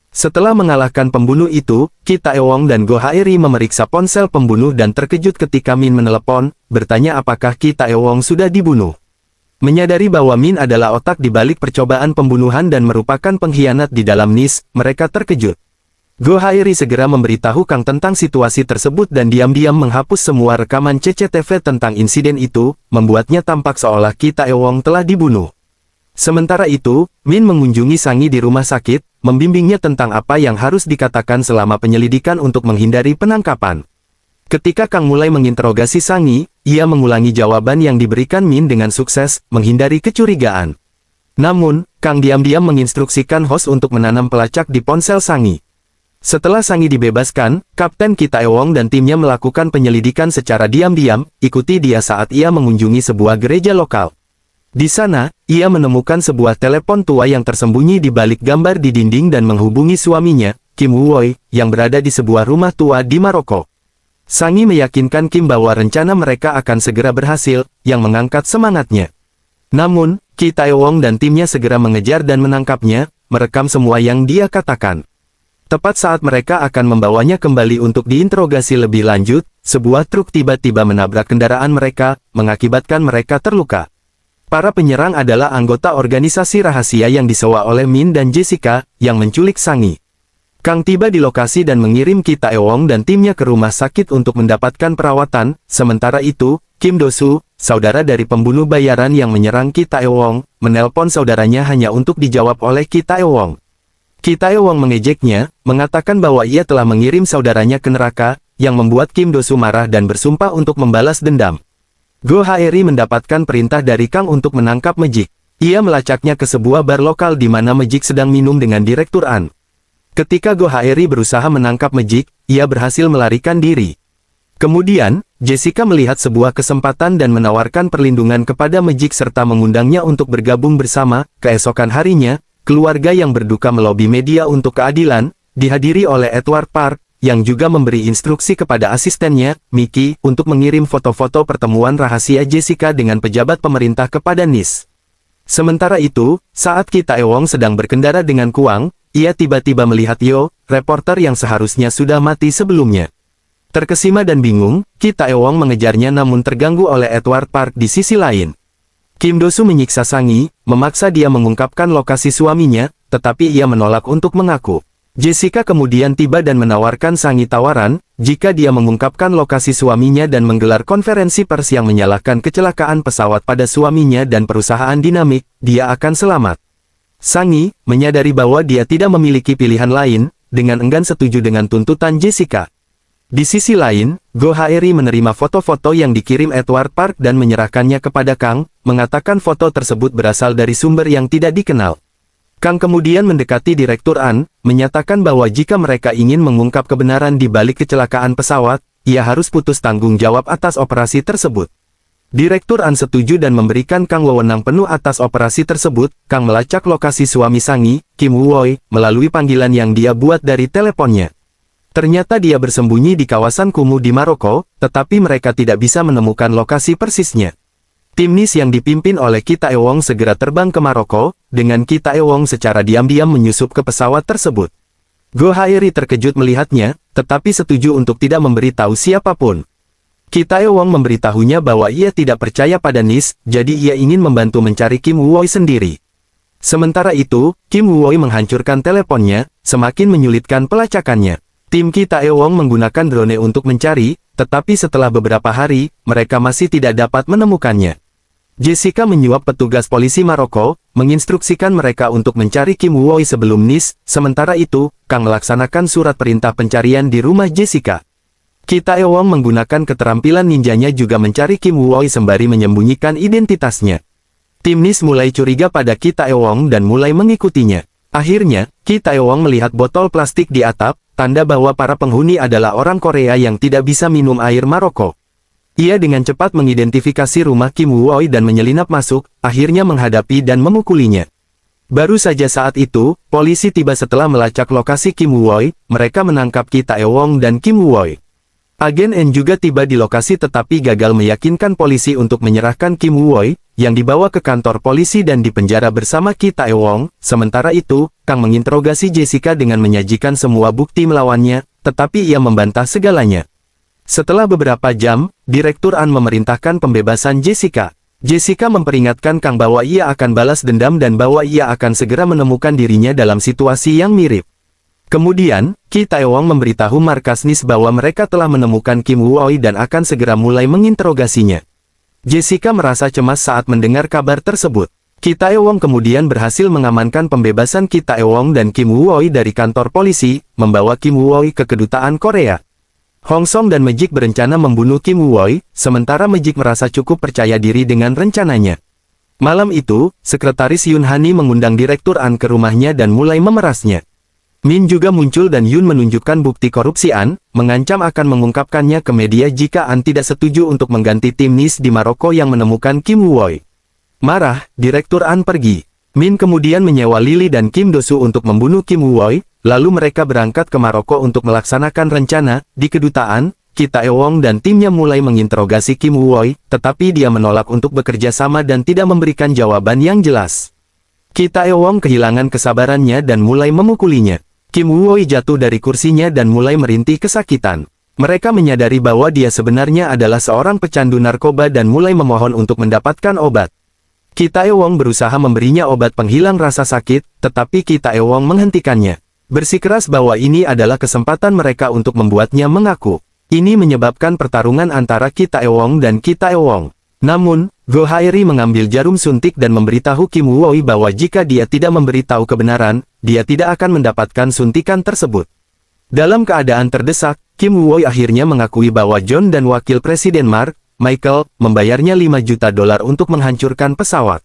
Setelah mengalahkan pembunuh itu, Ki Taewong dan Go Hae-ri memeriksa ponsel pembunuh dan terkejut ketika Min menelepon, bertanya apakah Ki Taewong sudah dibunuh. Menyadari bahwa Min adalah otak di balik percobaan pembunuhan dan merupakan pengkhianat di dalam NIS, mereka terkejut. Go Hae-ri segera memberitahu Kang tentang situasi tersebut dan diam-diam menghapus semua rekaman CCTV tentang insiden itu, membuatnya tampak seolah Ki Taewong telah dibunuh. Sementara itu, Min mengunjungi Sang-gi di rumah sakit, membimbingnya tentang apa yang harus dikatakan selama penyelidikan untuk menghindari penangkapan. Ketika Kang mulai menginterogasi Sang-gi, ia mengulangi jawaban yang diberikan Min dengan sukses, menghindari kecurigaan. Namun, Kang diam-diam menginstruksikan host untuk menanam pelacak di ponsel Sang-gi. Setelah Sang-gi dibebaskan, Kapten Ki Taewong dan timnya melakukan penyelidikan secara diam-diam, ikuti dia saat ia mengunjungi sebuah gereja lokal. Di sana, ia menemukan sebuah telepon tua yang tersembunyi di balik gambar di dinding dan menghubungi suaminya, Kim Woo-woi, yang berada di sebuah rumah tua di Maroko. Sang-gi meyakinkan Kim bahwa rencana mereka akan segera berhasil, yang mengangkat semangatnya. Namun, Ki Taewong dan timnya segera mengejar dan menangkapnya, merekam semua yang dia katakan. Tepat saat mereka akan membawanya kembali untuk diinterogasi lebih lanjut, sebuah truk tiba-tiba menabrak kendaraan mereka, mengakibatkan mereka terluka. Para penyerang adalah anggota organisasi rahasia yang disewa oleh Min dan Jessica, yang menculik Sang-gi. Kang tiba di lokasi dan mengirim Ki Taewong dan timnya ke rumah sakit untuk mendapatkan perawatan. Sementara itu, Kim Do-soo, saudara dari pembunuh bayaran yang menyerang Ki Taewong, menelpon saudaranya hanya untuk dijawab oleh Ki Taewong. Ki Taewong mengejeknya, mengatakan bahwa ia telah mengirim saudaranya ke neraka, yang membuat Kim Do-soo marah dan bersumpah untuk membalas dendam. Go Hae-ri mendapatkan perintah dari Kang untuk menangkap Mejik. Ia melacaknya ke sebuah bar lokal di mana Mejik sedang minum dengan Direktur An. Ketika Go Hae-ri berusaha menangkap Mejik, ia berhasil melarikan diri. Kemudian, Jessica melihat sebuah kesempatan dan menawarkan perlindungan kepada Mejik serta mengundangnya untuk bergabung bersama. Keesokan harinya, keluarga yang berduka melobi media untuk keadilan, dihadiri oleh Edward Park, yang juga memberi instruksi kepada asistennya, Mickey, untuk mengirim foto-foto pertemuan rahasia Jessica dengan pejabat pemerintah kepada NIS. Sementara itu, saat Ki Taewong sedang berkendara dengan Kuang, ia tiba-tiba melihat Yo, reporter yang seharusnya sudah mati sebelumnya. Terkesima dan bingung, Ki Taewong mengejarnya namun terganggu oleh Edward Park di sisi lain. Kim Do-soo menyiksa Sang-gi, memaksa dia mengungkapkan lokasi suaminya, tetapi ia menolak untuk mengaku. Jessica kemudian tiba dan menawarkan Sangi tawaran, jika dia mengungkapkan lokasi suaminya dan menggelar konferensi pers yang menyalahkan kecelakaan pesawat pada suaminya dan perusahaan dinamik, dia akan selamat. Sangi, menyadari bahwa dia tidak memiliki pilihan lain, dengan enggan setuju dengan tuntutan Jessica. Di sisi lain, Go Haeri menerima foto-foto yang dikirim Edward Park dan menyerahkannya kepada Kang, mengatakan foto tersebut berasal dari sumber yang tidak dikenal. Kang kemudian mendekati Direktur An, menyatakan bahwa jika mereka ingin mengungkap kebenaran di balik kecelakaan pesawat, ia harus putus tanggung jawab atas operasi tersebut. Direktur An setuju dan memberikan Kang wewenang penuh atas operasi tersebut. Kang melacak lokasi suami Sangi, Kim Woo-oi, melalui panggilan yang dia buat dari teleponnya. Ternyata dia bersembunyi di kawasan kumuh di Maroko, tetapi mereka tidak bisa menemukan lokasi persisnya. Tim NIS yang dipimpin oleh Ki Tae-wong segera terbang ke Maroko, dengan Ki Tae-wong secara diam-diam menyusup ke pesawat tersebut. Go Haeri terkejut melihatnya, tetapi setuju untuk tidak memberitahu siapapun. Ki Tae-wong memberitahunya bahwa ia tidak percaya pada NIS, jadi ia ingin membantu mencari Kim Woo-oi sendiri. Sementara itu, Kim Woo-oi menghancurkan teleponnya, semakin menyulitkan pelacakannya. Tim Ki Tae-wong menggunakan drone untuk mencari, tetapi setelah beberapa hari, mereka masih tidak dapat menemukannya. Jessica menyuap petugas polisi Maroko, menginstruksikan mereka untuk mencari Kim Woo-oi sebelum NIS, sementara itu, Kang melaksanakan surat perintah pencarian di rumah Jessica. Ki Tae-wong menggunakan keterampilan ninjanya juga mencari Kim Woo-oi sembari menyembunyikan identitasnya. Tim NIS mulai curiga pada Ki Tae-wong dan mulai mengikutinya. Akhirnya, Ki Tae-wong melihat botol plastik di atap, tanda bahwa para penghuni adalah orang Korea yang tidak bisa minum air Maroko. Ia dengan cepat mengidentifikasi rumah Kim Woo-oi dan menyelinap masuk, akhirnya menghadapi dan memukulinya. Baru saja saat itu, polisi tiba setelah melacak lokasi Kim Woo-oi, mereka menangkap Ki Tae-wong dan Kim Woo-oi. Agen N juga tiba di lokasi tetapi gagal meyakinkan polisi untuk menyerahkan Kim Woo-oi, yang dibawa ke kantor polisi dan dipenjara bersama Ki Tae-wong. Sementara itu, Kang menginterogasi Jessica dengan menyajikan semua bukti melawannya, tetapi ia membantah segalanya. Setelah beberapa jam, Direktur An memerintahkan pembebasan Jessica. Jessica memperingatkan Kang bahwa ia akan balas dendam dan bahwa ia akan segera menemukan dirinya dalam situasi yang mirip. Kemudian, Ki Tae-wong memberitahu markas NIS bahwa mereka telah menemukan Kim Woo-oi dan akan segera mulai menginterogasinya. Jessica merasa cemas saat mendengar kabar tersebut. Ki Tae-wong kemudian berhasil mengamankan pembebasan Ki Tae-wong dan Kim Woo-oi dari kantor polisi, membawa Kim Woo-oi ke kedutaan Korea. Hong Song dan Mejik berencana membunuh Kim Woo-oi, sementara Mejik merasa cukup percaya diri dengan rencananya. Malam itu, Sekretaris Yun Hani mengundang Direktur An ke rumahnya dan mulai memerasnya. Min juga muncul dan Yun menunjukkan bukti korupsi An, mengancam akan mengungkapkannya ke media jika An tidak setuju untuk mengganti tim NIS di Maroko yang menemukan Kim Woo-oi. Marah, Direktur An pergi. Min kemudian menyewa Lily dan Kim Do-soo untuk membunuh Kim Woo-oi, lalu mereka berangkat ke Maroko untuk melaksanakan rencana. Di kedutaan, Ki Tae-wong dan timnya mulai menginterogasi Kim Woo-oi, tetapi dia menolak untuk bekerja sama dan tidak memberikan jawaban yang jelas. Ki Tae-wong kehilangan kesabarannya dan mulai memukulinya. Kim Woo-oi jatuh dari kursinya dan mulai merintih kesakitan. Mereka menyadari bahwa dia sebenarnya adalah seorang pecandu narkoba dan mulai memohon untuk mendapatkan obat. Ki Tae-wong berusaha memberinya obat penghilang rasa sakit, tetapi Ki Tae-wong menghentikannya. Bersikeras bahwa ini adalah kesempatan mereka untuk membuatnya mengaku. Ini menyebabkan pertarungan antara Ki Tae-wong dan Ki Tae-wong. Namun, Go Haeri mengambil jarum suntik dan memberitahu Kim Woo-oi bahwa jika dia tidak memberitahu kebenaran, dia tidak akan mendapatkan suntikan tersebut. Dalam keadaan terdesak, Kim Woo-oi akhirnya mengakui bahwa John dan Wakil Presiden Mark, Michael, membayarnya $5 juta untuk menghancurkan pesawat.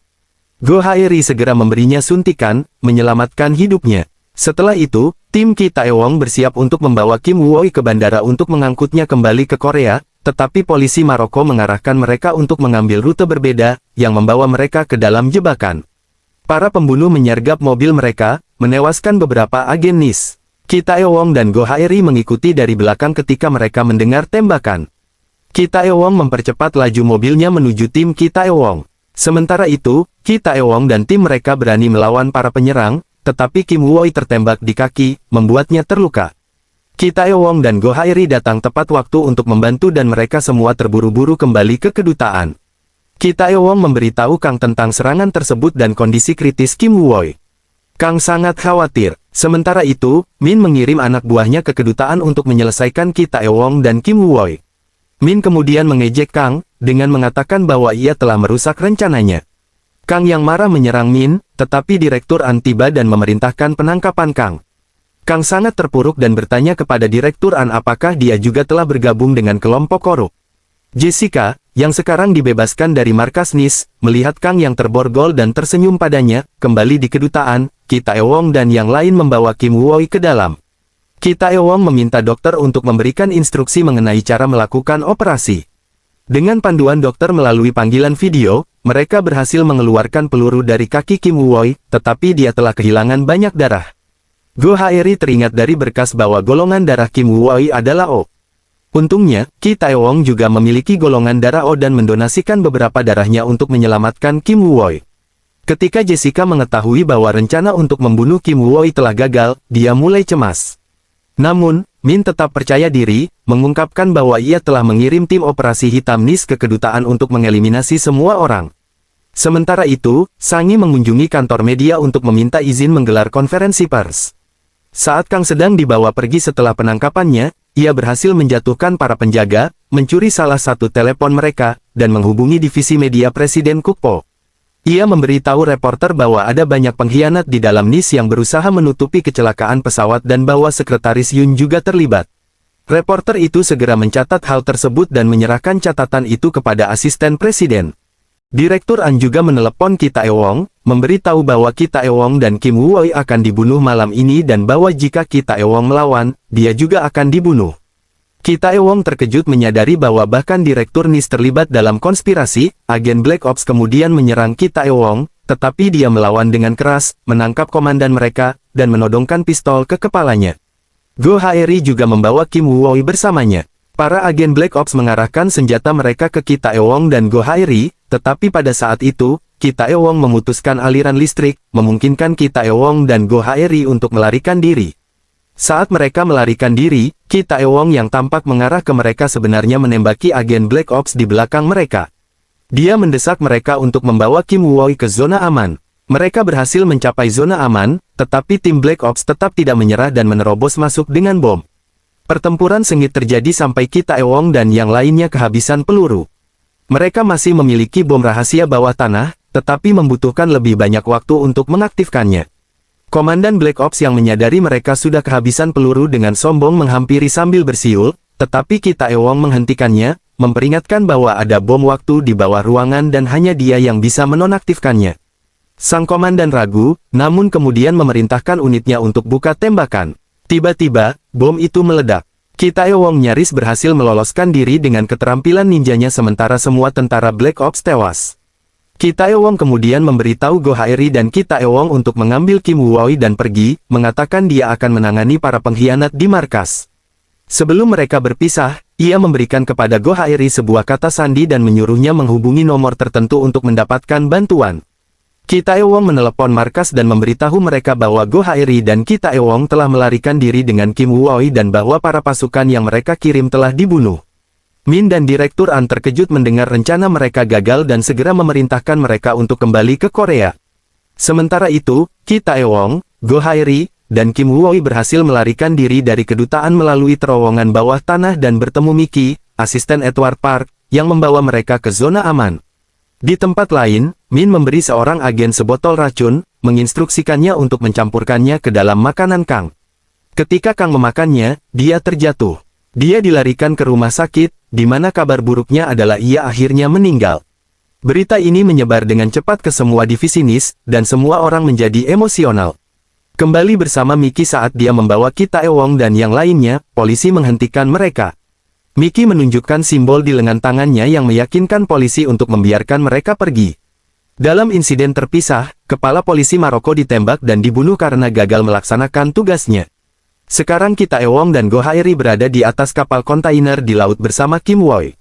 Go Haeri segera memberinya suntikan, menyelamatkan hidupnya. Setelah itu, tim Ki Tae-wong bersiap untuk membawa Kim Woo-oi ke bandara untuk mengangkutnya kembali ke Korea, tetapi polisi Maroko mengarahkan mereka untuk mengambil rute berbeda, yang membawa mereka ke dalam jebakan. Para pembunuh menyergap mobil mereka, menewaskan beberapa agen NIS. Ki Tae-wong dan Go Haeri mengikuti dari belakang ketika mereka mendengar tembakan. Ki Tae-wong mempercepat laju mobilnya menuju tim Ki Tae-wong. Sementara itu, Ki Tae-wong dan tim mereka berani melawan para penyerang, tetapi Kim Woo-oi tertembak di kaki, membuatnya terluka. Ki Tae-wong dan Go Haeri datang tepat waktu untuk membantu dan mereka semua terburu-buru kembali ke kedutaan. Ki Tae-wong memberitahu Kang tentang serangan tersebut dan kondisi kritis Kim Woo-oi. Kang sangat khawatir. Sementara itu, Min mengirim anak buahnya ke kedutaan untuk menyelesaikan Ki Taewong dan Kim Woo-woi. Min kemudian mengejek Kang, dengan mengatakan bahwa ia telah merusak rencananya. Kang yang marah menyerang Min, tetapi Direktur An tiba dan memerintahkan penangkapan Kang. Kang sangat terpuruk dan bertanya kepada Direktur An apakah dia juga telah bergabung dengan kelompok korup. Jessica, yang sekarang dibebaskan dari markas NIS, melihat Kang yang terborgol dan tersenyum padanya, kembali di kedutaan. Ki Taewong dan yang lain membawa Kim Woo-woi ke dalam. Ki Taewong meminta dokter untuk memberikan instruksi mengenai cara melakukan operasi. Dengan panduan dokter melalui panggilan video, mereka berhasil mengeluarkan peluru dari kaki Kim Woo-woi, tetapi dia telah kehilangan banyak darah. Go Haeri teringat dari berkas bahwa golongan darah Kim Woo-woi adalah O. Untungnya, Ki Taewong juga memiliki golongan darah O dan mendonasikan beberapa darahnya untuk menyelamatkan Kim Woo-woi. Ketika Jessica mengetahui bahwa rencana untuk membunuh Kim Woo-woi telah gagal, dia mulai cemas. Namun, Min tetap percaya diri, mengungkapkan bahwa ia telah mengirim tim operasi hitam NIS ke kedutaan untuk mengeliminasi semua orang. Sementara itu, Sangi mengunjungi kantor media untuk meminta izin menggelar konferensi pers. Saat Kang sedang dibawa pergi setelah penangkapannya, ia berhasil menjatuhkan para penjaga, mencuri salah satu telepon mereka, dan menghubungi divisi media Presiden Kukpo. Ia memberitahu reporter bahwa ada banyak pengkhianat di dalam NIS yang berusaha menutupi kecelakaan pesawat dan bahwa Sekretaris Yun juga terlibat. Reporter itu segera mencatat hal tersebut dan menyerahkan catatan itu kepada asisten presiden. Direktur An juga menelepon Ki Taewong, memberitahu bahwa Ki Taewong dan Kim Woo-woi akan dibunuh malam ini dan bahwa jika Ki Taewong melawan, dia juga akan dibunuh. Ki Taewong terkejut menyadari bahwa bahkan Direktur NIS terlibat dalam konspirasi. Agen Black Ops kemudian menyerang Ki Taewong, tetapi dia melawan dengan keras, menangkap komandan mereka, dan menodongkan pistol ke kepalanya. Go Haeri juga membawa Kim Woo-woi bersamanya. Para agen Black Ops mengarahkan senjata mereka ke Ki Taewong dan Go Haeri, tetapi pada saat itu, Ki Taewong memutuskan aliran listrik, memungkinkan Ki Taewong dan Go Haeri untuk melarikan diri. Saat mereka melarikan diri, Ki Taewong yang tampak mengarah ke mereka sebenarnya menembaki agen Black Ops di belakang mereka. Dia mendesak mereka untuk membawa Kim Woo-woi ke zona aman. Mereka berhasil mencapai zona aman, tetapi tim Black Ops tetap tidak menyerah dan menerobos masuk dengan bom. Pertempuran sengit terjadi sampai Ki Taewong dan yang lainnya kehabisan peluru. Mereka masih memiliki bom rahasia bawah tanah, tetapi membutuhkan lebih banyak waktu untuk mengaktifkannya. Komandan Black Ops yang menyadari mereka sudah kehabisan peluru dengan sombong menghampiri sambil bersiul, tetapi Ki Taewong menghentikannya, memperingatkan bahwa ada bom waktu di bawah ruangan dan hanya dia yang bisa menonaktifkannya. Sang komandan ragu, namun kemudian memerintahkan unitnya untuk buka tembakan. Tiba-tiba, bom itu meledak. Ki Taewong nyaris berhasil meloloskan diri dengan keterampilan ninjanya sementara semua tentara Black Ops tewas. Ki Taewong kemudian memberitahu Go Haeri dan Ki Taewong untuk mengambil Kim Woo-woi dan pergi, mengatakan dia akan menangani para pengkhianat di markas. Sebelum mereka berpisah, ia memberikan kepada Go Haeri sebuah kata sandi dan menyuruhnya menghubungi nomor tertentu untuk mendapatkan bantuan. Ki Taewong menelepon markas dan memberitahu mereka bahwa Go Haeri dan Ki Taewong telah melarikan diri dengan Kim Woo-woi dan bahwa para pasukan yang mereka kirim telah dibunuh. Min dan Direktur An terkejut mendengar rencana mereka gagal dan segera memerintahkan mereka untuk kembali ke Korea. Sementara itu, Ki Taewong, Go Haeri, dan Kim Woo-woi berhasil melarikan diri dari kedutaan melalui terowongan bawah tanah dan bertemu Mickey, asisten Edward Park, yang membawa mereka ke zona aman. Di tempat lain, Min memberi seorang agen sebotol racun, menginstruksikannya untuk mencampurkannya ke dalam makanan Kang. Ketika Kang memakannya, dia terjatuh. Dia dilarikan ke rumah sakit, di mana kabar buruknya adalah ia akhirnya meninggal. Berita ini menyebar dengan cepat ke semua divisi NIS, dan semua orang menjadi emosional. Kembali bersama Mickey saat dia membawa Ki Taewong dan yang lainnya, polisi menghentikan mereka. Mickey menunjukkan simbol di lengan tangannya yang meyakinkan polisi untuk membiarkan mereka pergi. Dalam insiden terpisah, kepala polisi Maroko ditembak dan dibunuh karena gagal melaksanakan tugasnya. Sekarang Ki Taewong dan Go Haeri berada di atas kapal kontainer di laut bersama Kim Woo-woi.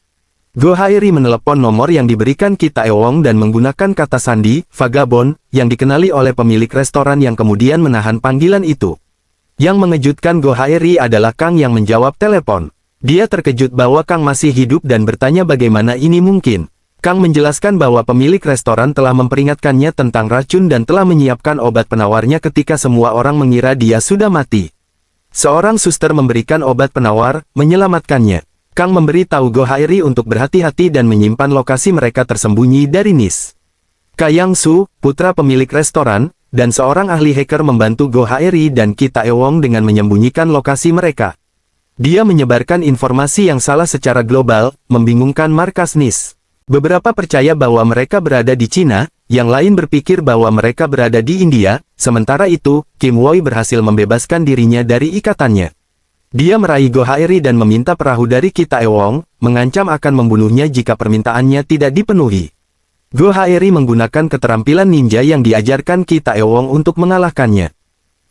Go Haeri menelepon nomor yang diberikan Ki Taewong dan menggunakan kata sandi, vagabond, yang dikenali oleh pemilik restoran yang kemudian menahan panggilan itu. Yang mengejutkan Go Haeri adalah Kang yang menjawab telepon. Dia terkejut bahwa Kang masih hidup dan bertanya bagaimana ini mungkin. Kang menjelaskan bahwa pemilik restoran telah memperingatkannya tentang racun dan telah menyiapkan obat penawarnya ketika semua orang mengira dia sudah mati. Seorang suster memberikan obat penawar, menyelamatkannya. Kang memberi tahu Go Haeri untuk berhati-hati dan menyimpan lokasi mereka tersembunyi dari Nis. Kayang Su, putra pemilik restoran, dan seorang ahli hacker membantu Go Haeri dan Ki Taewong dengan menyembunyikan lokasi mereka. Dia menyebarkan informasi yang salah secara global, membingungkan markas Nis. Beberapa percaya bahwa mereka berada di Cina, yang lain berpikir bahwa mereka berada di India, sementara itu, Kim Woi berhasil membebaskan dirinya dari ikatannya. Dia meraih Go Haeri dan meminta perahu dari Ki Taewong, mengancam akan membunuhnya jika permintaannya tidak dipenuhi. Go Haeri menggunakan keterampilan ninja yang diajarkan Ki Taewong untuk mengalahkannya.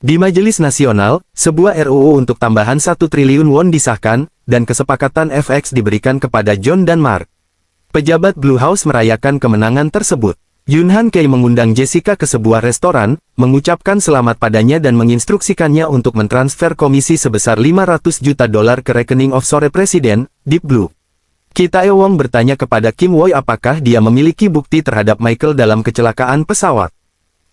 Di Majelis Nasional, sebuah RUU untuk tambahan 1 triliun won disahkan, dan kesepakatan FX diberikan kepada John dan Mark. Pejabat Blue House merayakan kemenangan tersebut. Yoon Han Kei mengundang Jessica ke sebuah restoran, mengucapkan selamat padanya dan menginstruksikannya untuk mentransfer komisi sebesar $500 juta ke rekening offshore Presiden, Deep Blue. Ki Taewong bertanya kepada Kim Woi apakah dia memiliki bukti terhadap Michael dalam kecelakaan pesawat.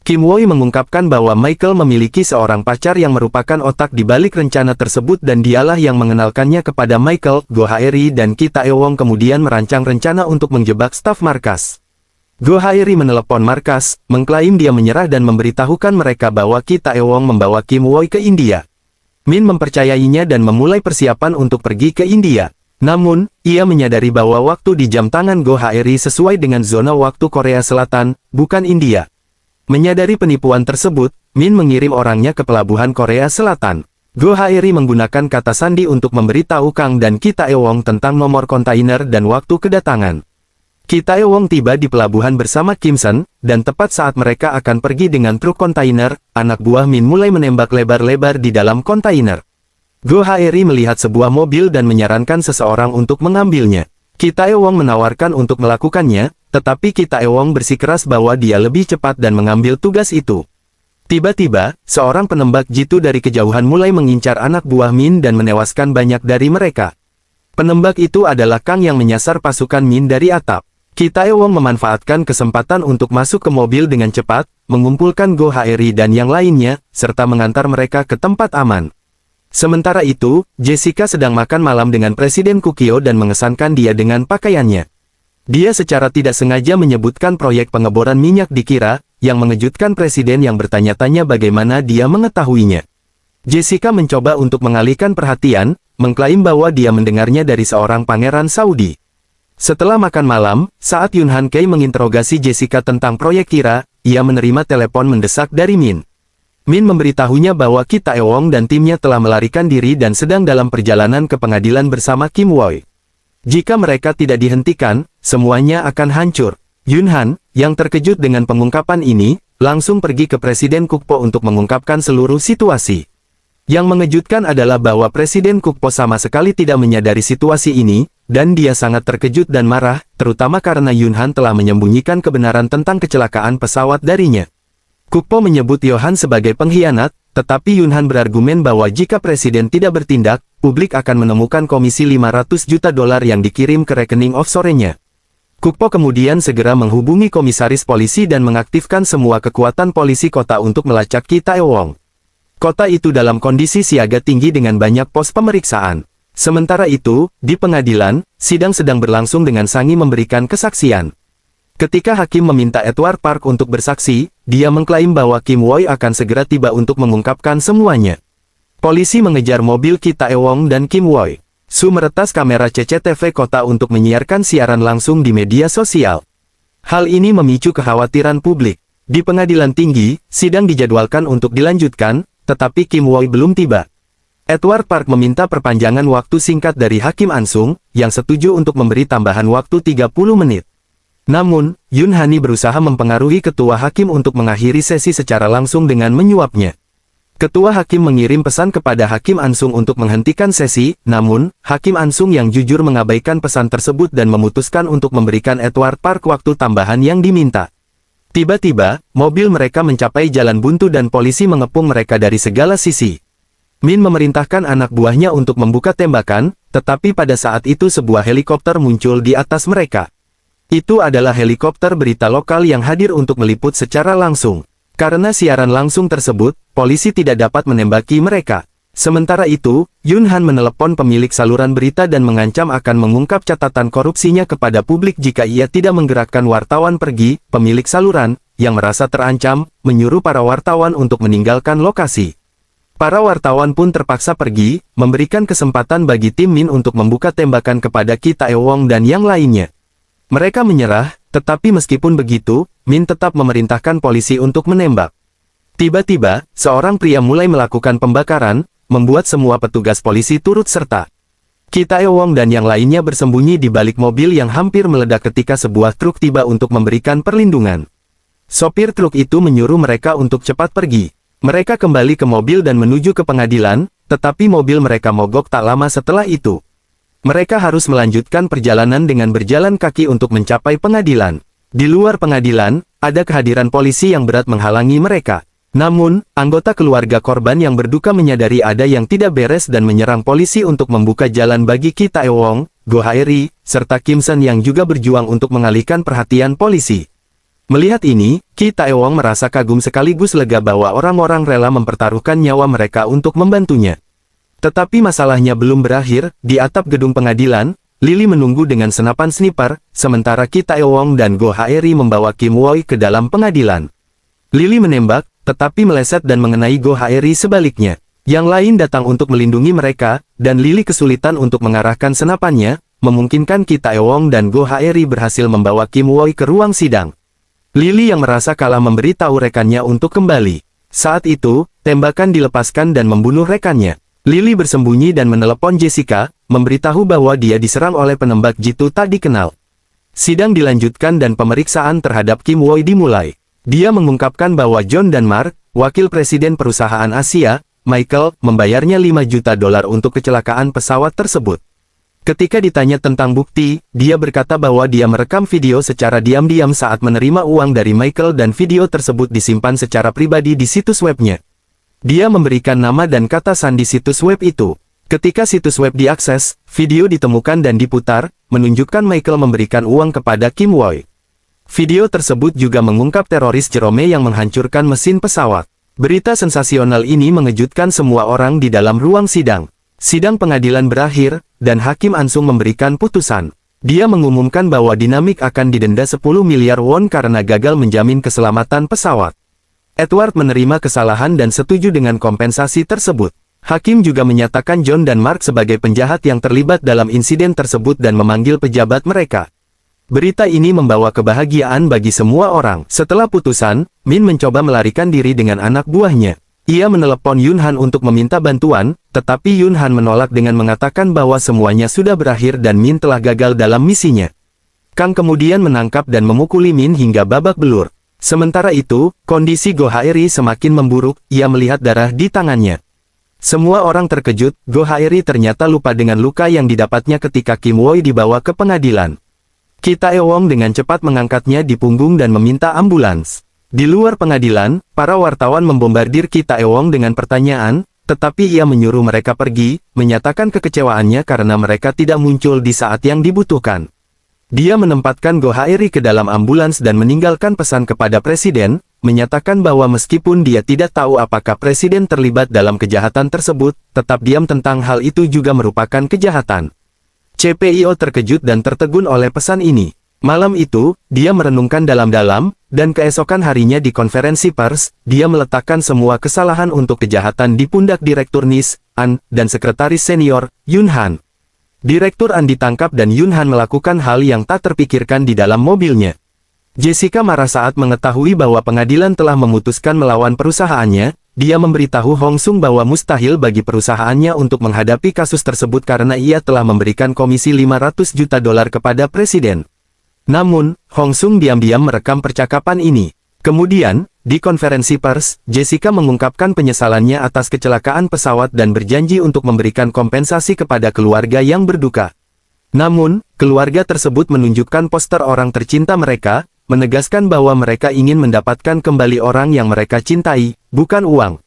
Kim Woi mengungkapkan bahwa Michael memiliki seorang pacar yang merupakan otak di balik rencana tersebut dan dialah yang mengenalkannya kepada Michael. Go Haeri dan Ki Taewong kemudian merancang rencana untuk menjebak staf markas. Go Haeri menelepon markas, mengklaim dia menyerah dan memberitahukan mereka bahwa Ki Taewong membawa Kim Woi ke India. Min mempercayainya dan memulai persiapan untuk pergi ke India. Namun, ia menyadari bahwa waktu di jam tangan Go Haeri sesuai dengan zona waktu Korea Selatan, bukan India. Menyadari penipuan tersebut, Min mengirim orangnya ke pelabuhan Korea Selatan. Go Haeri menggunakan kata sandi untuk memberitahu Kang dan Ki Taewong tentang nomor kontainer dan waktu kedatangan. Ki Taewong tiba di pelabuhan bersama Kim Sen, dan tepat saat mereka akan pergi dengan truk kontainer, anak buah Min mulai menembak lebar-lebar di dalam kontainer. Go Haeri melihat sebuah mobil dan menyarankan seseorang untuk mengambilnya. Ki Taewong menawarkan untuk melakukannya, tetapi Ki Taewong bersikeras bahwa dia lebih cepat dan mengambil tugas itu. Tiba-tiba, seorang penembak jitu dari kejauhan mulai mengincar anak buah Min dan menewaskan banyak dari mereka. Penembak itu adalah Kang yang menyasar pasukan Min dari atap. Ki Taewong memanfaatkan kesempatan untuk masuk ke mobil dengan cepat, mengumpulkan Go Haeri dan yang lainnya, serta mengantar mereka ke tempat aman. Sementara itu, Jessica sedang makan malam dengan Presiden Kukyo dan mengesankan dia dengan pakaiannya. Dia secara tidak sengaja menyebutkan proyek pengeboran minyak di Kira, yang mengejutkan Presiden yang bertanya-tanya bagaimana dia mengetahuinya. Jessica mencoba untuk mengalihkan perhatian, mengklaim bahwa dia mendengarnya dari seorang pangeran Saudi. Setelah makan malam, saat Yoon Han Kei menginterogasi Jessica tentang proyek Kira, ia menerima telepon mendesak dari Min. Min memberitahunya bahwa Ki Taewong dan timnya telah melarikan diri dan sedang dalam perjalanan ke pengadilan bersama Kim Woi. Jika mereka tidak dihentikan, semuanya akan hancur. Yoon Han, yang terkejut dengan pengungkapan ini, langsung pergi ke Presiden Kukpo untuk mengungkapkan seluruh situasi. Yang mengejutkan adalah bahwa Presiden Kukpo sama sekali tidak menyadari situasi ini, dan dia sangat terkejut dan marah, terutama karena Yoon Han telah menyembunyikan kebenaran tentang kecelakaan pesawat darinya. Kukpo menyebut Yohan sebagai pengkhianat, tetapi Yoon Han berargumen bahwa jika Presiden tidak bertindak, publik akan menemukan komisi $500 juta yang dikirim ke rekening offshore-nya. Kukpo kemudian segera menghubungi komisaris polisi dan mengaktifkan semua kekuatan polisi kota untuk melacak Ki Taewong. Kota itu dalam kondisi siaga tinggi dengan banyak pos pemeriksaan. Sementara itu, di pengadilan, sidang sedang berlangsung dengan Sangi memberikan kesaksian. Ketika hakim meminta Edward Park untuk bersaksi, dia mengklaim bahwa Kim Woi akan segera tiba untuk mengungkapkan semuanya. Polisi mengejar mobil Ki Taewong dan Kim Woi. Su meretas kamera CCTV kota untuk menyiarkan siaran langsung di media sosial. Hal ini memicu kekhawatiran publik. Di pengadilan tinggi, sidang dijadwalkan untuk dilanjutkan, tetapi Kim Woi belum tiba. Edward Park meminta perpanjangan waktu singkat dari Hakim Ansung, yang setuju untuk memberi tambahan waktu 30 menit. Namun, Yoon Hani berusaha mempengaruhi ketua hakim untuk mengakhiri sesi secara langsung dengan menyuapnya. Ketua hakim mengirim pesan kepada Hakim Ansung untuk menghentikan sesi, namun, Hakim Ansung yang jujur mengabaikan pesan tersebut dan memutuskan untuk memberikan Edward Park waktu tambahan yang diminta. Tiba-tiba, mobil mereka mencapai jalan buntu dan polisi mengepung mereka dari segala sisi. Min memerintahkan anak buahnya untuk membuka tembakan, tetapi pada saat itu sebuah helikopter muncul di atas mereka. Itu adalah helikopter berita lokal yang hadir untuk meliput secara langsung. Karena siaran langsung tersebut, polisi tidak dapat menembaki mereka. Sementara itu, Yunhan menelepon pemilik saluran berita dan mengancam akan mengungkap catatan korupsinya kepada publik jika ia tidak menggerakkan wartawan pergi. Pemilik saluran, yang merasa terancam, menyuruh para wartawan untuk meninggalkan lokasi. Para wartawan pun terpaksa pergi, memberikan kesempatan bagi tim Min untuk membuka tembakan kepada Ki Taewong dan yang lainnya. Mereka menyerah, tetapi meskipun begitu, Min tetap memerintahkan polisi untuk menembak. Tiba-tiba, seorang pria mulai melakukan pembakaran, membuat semua petugas polisi turut serta. Ki Taewong dan yang lainnya bersembunyi di balik mobil yang hampir meledak ketika sebuah truk tiba untuk memberikan perlindungan. Sopir truk itu menyuruh mereka untuk cepat pergi. Mereka kembali ke mobil dan menuju ke pengadilan, tetapi mobil mereka mogok tak lama setelah itu. Mereka harus melanjutkan perjalanan dengan berjalan kaki untuk mencapai pengadilan. Di luar pengadilan, ada kehadiran polisi yang berat menghalangi mereka. Namun, anggota keluarga korban yang berduka menyadari ada yang tidak beres dan menyerang polisi untuk membuka jalan bagi Ki Taewong, Go Haeri, serta Kim Sen yang juga berjuang untuk mengalihkan perhatian polisi. Melihat ini, Ki Taewong merasa kagum sekaligus lega bahwa orang-orang rela mempertaruhkan nyawa mereka untuk membantunya. Tetapi masalahnya belum berakhir. Di atap gedung pengadilan, Lily menunggu dengan senapan sniper, sementara Ki Taewong dan Go Haeri membawa Kim Woi ke dalam pengadilan. Lily menembak, tetapi meleset dan mengenai Go Haeri sebaliknya. Yang lain datang untuk melindungi mereka, dan Lily kesulitan untuk mengarahkan senapannya, memungkinkan Ki Taewong dan Go Haeri berhasil membawa Kim Woi ke ruang sidang. Lily yang merasa kalah memberitahu rekannya untuk kembali. Saat itu, tembakan dilepaskan dan membunuh rekannya. Lily bersembunyi dan menelepon Jessica, memberitahu bahwa dia diserang oleh penembak jitu tak dikenal. Sidang dilanjutkan dan pemeriksaan terhadap Kim Woi dimulai. Dia mengungkapkan bahwa John dan Mark, wakil presiden perusahaan Asia, Michael, membayarnya $5 juta untuk kecelakaan pesawat tersebut. Ketika ditanya tentang bukti, dia berkata bahwa dia merekam video secara diam-diam saat menerima uang dari Michael dan video tersebut disimpan secara pribadi di situs webnya. Dia memberikan nama dan kata sandi situs web itu. Ketika situs web diakses, video ditemukan dan diputar, menunjukkan Michael memberikan uang kepada Kim Woi. Video tersebut juga mengungkap teroris Jerome yang menghancurkan mesin pesawat. Berita sensasional ini mengejutkan semua orang di dalam ruang sidang. Sidang pengadilan berakhir, dan Hakim Ansung memberikan putusan. Dia mengumumkan bahwa Dinamik akan didenda 10 miliar won karena gagal menjamin keselamatan pesawat. Edward menerima kesalahan dan setuju dengan kompensasi tersebut. Hakim juga menyatakan John dan Mark sebagai penjahat yang terlibat dalam insiden tersebut dan memanggil pejabat mereka. Berita ini membawa kebahagiaan bagi semua orang. Setelah putusan, Min mencoba melarikan diri dengan anak buahnya. Ia menelepon Yunhan untuk meminta bantuan, tetapi Yunhan menolak dengan mengatakan bahwa semuanya sudah berakhir dan Min telah gagal dalam misinya. Kang kemudian menangkap dan memukuli Min hingga babak belur. Sementara itu, kondisi Go Haeri semakin memburuk, ia melihat darah di tangannya. Semua orang terkejut, Go Haeri ternyata lupa dengan luka yang didapatnya ketika Kim Woi dibawa ke pengadilan. Ki Taewong dengan cepat mengangkatnya di punggung dan meminta ambulans. Di luar pengadilan, para wartawan membombardir Ki Taewong dengan pertanyaan, tetapi ia menyuruh mereka pergi, menyatakan kekecewaannya karena mereka tidak muncul di saat yang dibutuhkan. Dia menempatkan Go Haeri ke dalam ambulans dan meninggalkan pesan kepada presiden, menyatakan bahwa meskipun dia tidak tahu apakah presiden terlibat dalam kejahatan tersebut, tetap diam tentang hal itu juga merupakan kejahatan. CPIO terkejut dan tertegun oleh pesan ini. Malam itu, dia merenungkan dalam-dalam, dan keesokan harinya di konferensi pers, dia meletakkan semua kesalahan untuk kejahatan di pundak Direktur NIS, An, dan Sekretaris Senior, Yunhan. Direktur An ditangkap dan Yunhan melakukan hal yang tak terpikirkan di dalam mobilnya. Jessica marah saat mengetahui bahwa pengadilan telah memutuskan melawan perusahaannya. Dia memberitahu Hong Sung bahwa mustahil bagi perusahaannya untuk menghadapi kasus tersebut karena ia telah memberikan komisi $500 juta kepada presiden. Namun, Hong Sung diam-diam merekam percakapan ini. Kemudian, di konferensi pers, Jessica mengungkapkan penyesalannya atas kecelakaan pesawat dan berjanji untuk memberikan kompensasi kepada keluarga yang berduka. Namun, keluarga tersebut menunjukkan poster orang tercinta mereka, menegaskan bahwa mereka ingin mendapatkan kembali orang yang mereka cintai, bukan uang.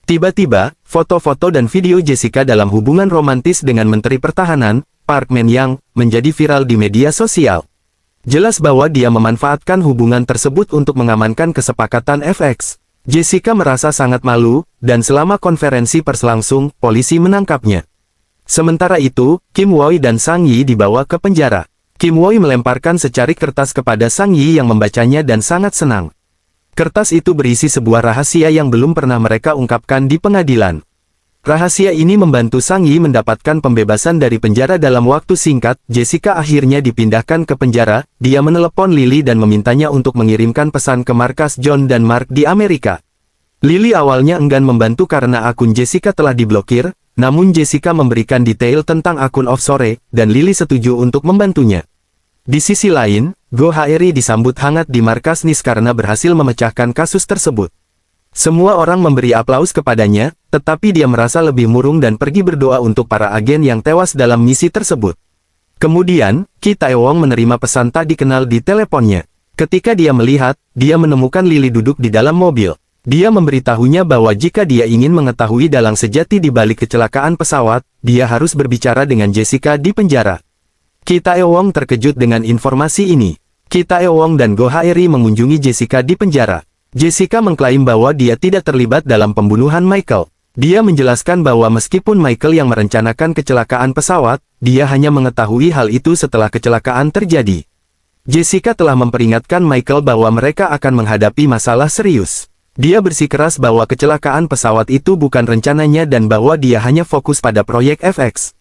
Tiba-tiba, foto-foto dan video Jessica dalam hubungan romantis dengan Menteri Pertahanan, Park Man-yang, menjadi viral di media sosial. Jelas bahwa dia memanfaatkan hubungan tersebut untuk mengamankan kesepakatan FX. Jessica merasa sangat malu, dan selama konferensi pers langsung, polisi menangkapnya. Sementara itu, Kim Woi dan Sang Yi dibawa ke penjara. Kim Woi melemparkan secarik kertas kepada Sang Yi yang membacanya dan sangat senang. Kertas itu berisi sebuah rahasia yang belum pernah mereka ungkapkan di pengadilan. Rahasia ini membantu Sang Yi mendapatkan pembebasan dari penjara dalam waktu singkat. Jessica akhirnya dipindahkan ke penjara. Dia menelepon Lily dan memintanya untuk mengirimkan pesan ke markas John dan Mark di Amerika. Lily awalnya enggan membantu karena akun Jessica telah diblokir, namun Jessica memberikan detail tentang akun offshore, dan Lily setuju untuk membantunya. Di sisi lain, Go Haeri disambut hangat di markas NIS karena berhasil memecahkan kasus tersebut. Semua orang memberi aplaus kepadanya, tetapi dia merasa lebih murung dan pergi berdoa untuk para agen yang tewas dalam misi tersebut. Kemudian, Ki Taewong menerima pesan tak dikenal di teleponnya. Ketika dia melihat, dia menemukan Lily duduk di dalam mobil. Dia memberitahunya bahwa jika dia ingin mengetahui dalang sejati di balik kecelakaan pesawat, dia harus berbicara dengan Jessica di penjara. Ki Taewong terkejut dengan informasi ini. Ki Taewong dan Go Haeri mengunjungi Jessica di penjara. Jessica mengklaim bahwa dia tidak terlibat dalam pembunuhan Michael. Dia menjelaskan bahwa meskipun Michael yang merencanakan kecelakaan pesawat, dia hanya mengetahui hal itu setelah kecelakaan terjadi. Jessica telah memperingatkan Michael bahwa mereka akan menghadapi masalah serius. Dia bersikeras bahwa kecelakaan pesawat itu bukan rencananya dan bahwa dia hanya fokus pada proyek FX.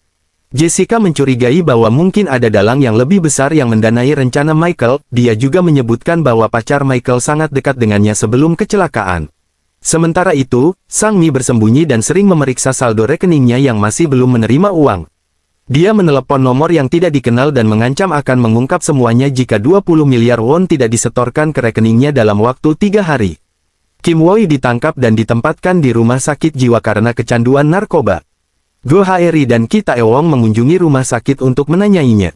Jessica mencurigai bahwa mungkin ada dalang yang lebih besar yang mendanai rencana Michael. Dia juga menyebutkan bahwa pacar Michael sangat dekat dengannya sebelum kecelakaan. Sementara itu, Sang Mi bersembunyi dan sering memeriksa saldo rekeningnya yang masih belum menerima uang. Dia menelepon nomor yang tidak dikenal dan mengancam akan mengungkap semuanya jika 20 miliar won tidak disetorkan ke rekeningnya dalam waktu 3 hari. Kim Woi ditangkap dan ditempatkan di rumah sakit jiwa karena kecanduan narkoba. Go Haeri dan Ki Taewong mengunjungi rumah sakit untuk menanyainya.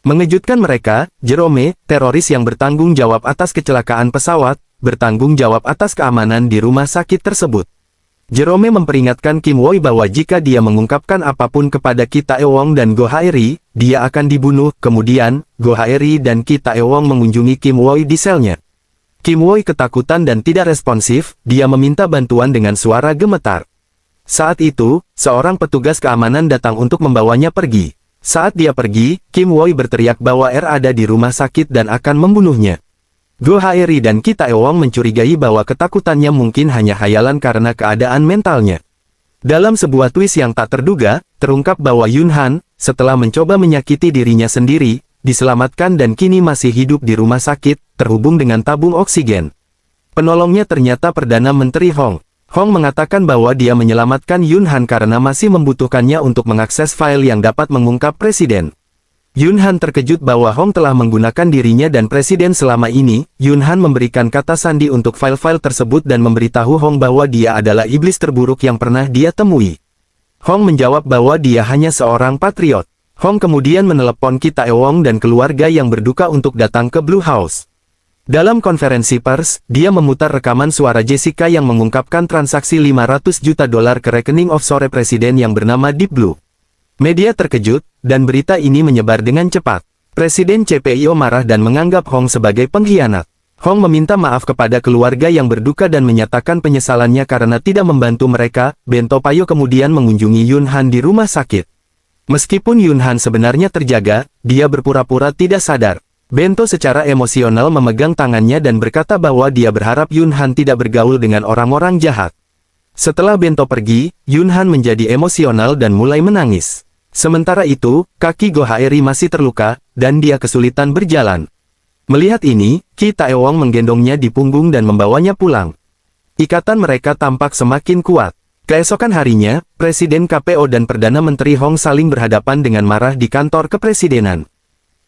Mengejutkan mereka, Jerome, teroris yang bertanggung jawab atas kecelakaan pesawat, bertanggung jawab atas keamanan di rumah sakit tersebut. Jerome memperingatkan Kim Woi bahwa jika dia mengungkapkan apapun kepada Ki Taewong dan Go Haeri, dia akan dibunuh. Kemudian, Go Haeri dan Ki Taewong mengunjungi Kim Woi di selnya. Kim Woi ketakutan dan tidak responsif. Dia meminta bantuan dengan suara gemetar. Saat itu, seorang petugas keamanan datang untuk membawanya pergi. Saat dia pergi, Kim Woi berteriak bahwa R ada di rumah sakit dan akan membunuhnya. Go Haeri dan Ki Taewong mencurigai bahwa ketakutannya mungkin hanya hayalan karena keadaan mentalnya. Dalam sebuah twist yang tak terduga, terungkap bahwa Yun Han, setelah mencoba menyakiti dirinya sendiri, diselamatkan dan kini masih hidup di rumah sakit, terhubung dengan tabung oksigen. Penolongnya ternyata Perdana Menteri Hong. Hong mengatakan bahwa dia menyelamatkan Yun Han karena masih membutuhkannya untuk mengakses file yang dapat mengungkap presiden. Yun Han terkejut bahwa Hong telah menggunakan dirinya dan presiden selama ini. Yun Han memberikan kata sandi untuk file-file tersebut dan memberitahu Hong bahwa dia adalah iblis terburuk yang pernah dia temui. Hong menjawab bahwa dia hanya seorang patriot. Hong kemudian menelepon Ki Taewong dan keluarga yang berduka untuk datang ke Blue House. Dalam konferensi pers, dia memutar rekaman suara Jessica yang mengungkapkan transaksi 500 juta dolar ke rekening offshore presiden yang bernama Deep Blue. Media terkejut, dan berita ini menyebar dengan cepat. Presiden CPIO marah dan menganggap Hong sebagai pengkhianat. Hong meminta maaf kepada keluarga yang berduka dan menyatakan penyesalannya karena tidak membantu mereka. Bento Payo kemudian mengunjungi Yun Han di rumah sakit. Meskipun Yun Han sebenarnya terjaga, dia berpura-pura tidak sadar. Bento secara emosional memegang tangannya dan berkata bahwa dia berharap Yun Han tidak bergaul dengan orang-orang jahat. Setelah Bento pergi, Yun Han menjadi emosional dan mulai menangis. Sementara itu, kaki Go Haeri masih terluka, dan dia kesulitan berjalan. Melihat ini, Ki Taewong menggendongnya di punggung dan membawanya pulang. Ikatan mereka tampak semakin kuat. Keesokan harinya, Presiden KPO dan Perdana Menteri Hong saling berhadapan dengan marah di kantor kepresidenan.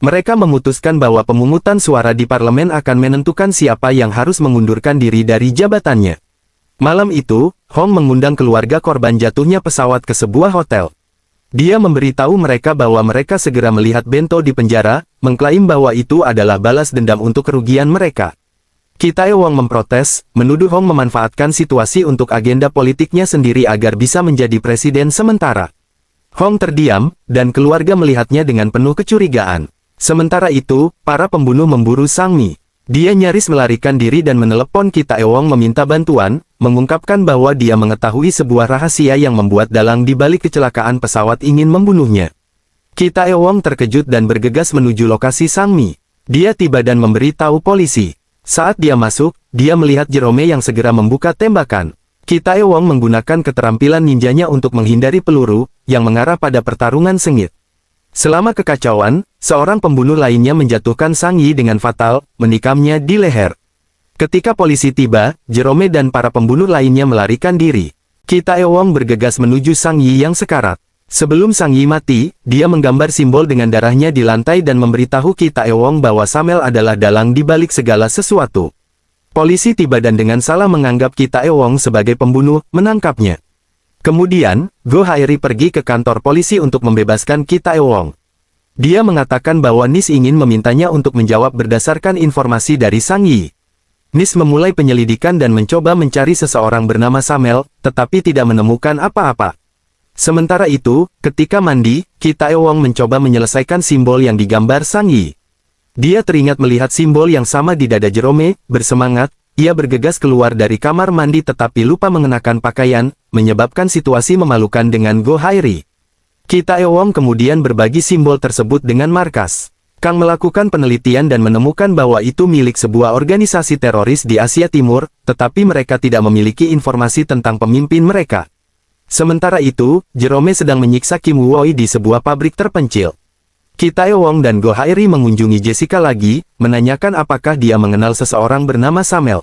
Mereka memutuskan bahwa pemungutan suara di parlemen akan menentukan siapa yang harus mengundurkan diri dari jabatannya. Malam itu, Hong mengundang keluarga korban jatuhnya pesawat ke sebuah hotel. Dia memberitahu mereka bahwa mereka segera melihat Bento di penjara, mengklaim bahwa itu adalah balas dendam untuk kerugian mereka. Ki Taewong memprotes, menuduh Hong memanfaatkan situasi untuk agenda politiknya sendiri agar bisa menjadi presiden sementara. Hong terdiam, dan keluarga melihatnya dengan penuh kecurigaan. Sementara itu, para pembunuh memburu Sang Mi. Dia nyaris melarikan diri dan menelepon Ki Taewong meminta bantuan, mengungkapkan bahwa dia mengetahui sebuah rahasia yang membuat dalang di balik kecelakaan pesawat ingin membunuhnya. Ki Taewong terkejut dan bergegas menuju lokasi Sang Mi. Dia tiba dan memberitahu polisi. Saat dia masuk, dia melihat Jerome yang segera membuka tembakan. Ki Taewong menggunakan keterampilan ninjanya untuk menghindari peluru yang mengarah pada pertarungan sengit. Selama kekacauan, seorang pembunuh lainnya menjatuhkan Sang Yi dengan fatal, menikamnya di leher. Ketika polisi tiba, Jerome dan para pembunuh lainnya melarikan diri. Ki Taewong bergegas menuju Sang Yi yang sekarat. Sebelum Sang Yi mati, dia menggambar simbol dengan darahnya di lantai dan memberitahu Ki Taewong bahwa Samel adalah dalang di balik segala sesuatu. Polisi tiba dan dengan salah menganggap Ki Taewong sebagai pembunuh, menangkapnya. Kemudian, Go Haeri pergi ke kantor polisi untuk membebaskan Ki Taewong. Dia mengatakan bahwa Nis ingin memintanya untuk menjawab berdasarkan informasi dari Sang Yi. Nis memulai penyelidikan dan mencoba mencari seseorang bernama Samel, tetapi tidak menemukan apa-apa. Sementara itu, ketika mandi, Ki Taewong mencoba menyelesaikan simbol yang digambar Sang Yi. Dia teringat melihat simbol yang sama di dada Jerome, bersemangat. Ia bergegas keluar dari kamar mandi tetapi lupa mengenakan pakaian, menyebabkan situasi memalukan dengan Go Haeri. Ki Taewong kemudian berbagi simbol tersebut dengan markas. Kang melakukan penelitian dan menemukan bahwa itu milik sebuah organisasi teroris di Asia Timur, tetapi mereka tidak memiliki informasi tentang pemimpin mereka. Sementara itu, Jerome sedang menyiksa Kim Woo-oi di sebuah pabrik terpencil. Ki Taewong dan Go Haeri mengunjungi Jessica lagi, menanyakan apakah dia mengenal seseorang bernama Samel.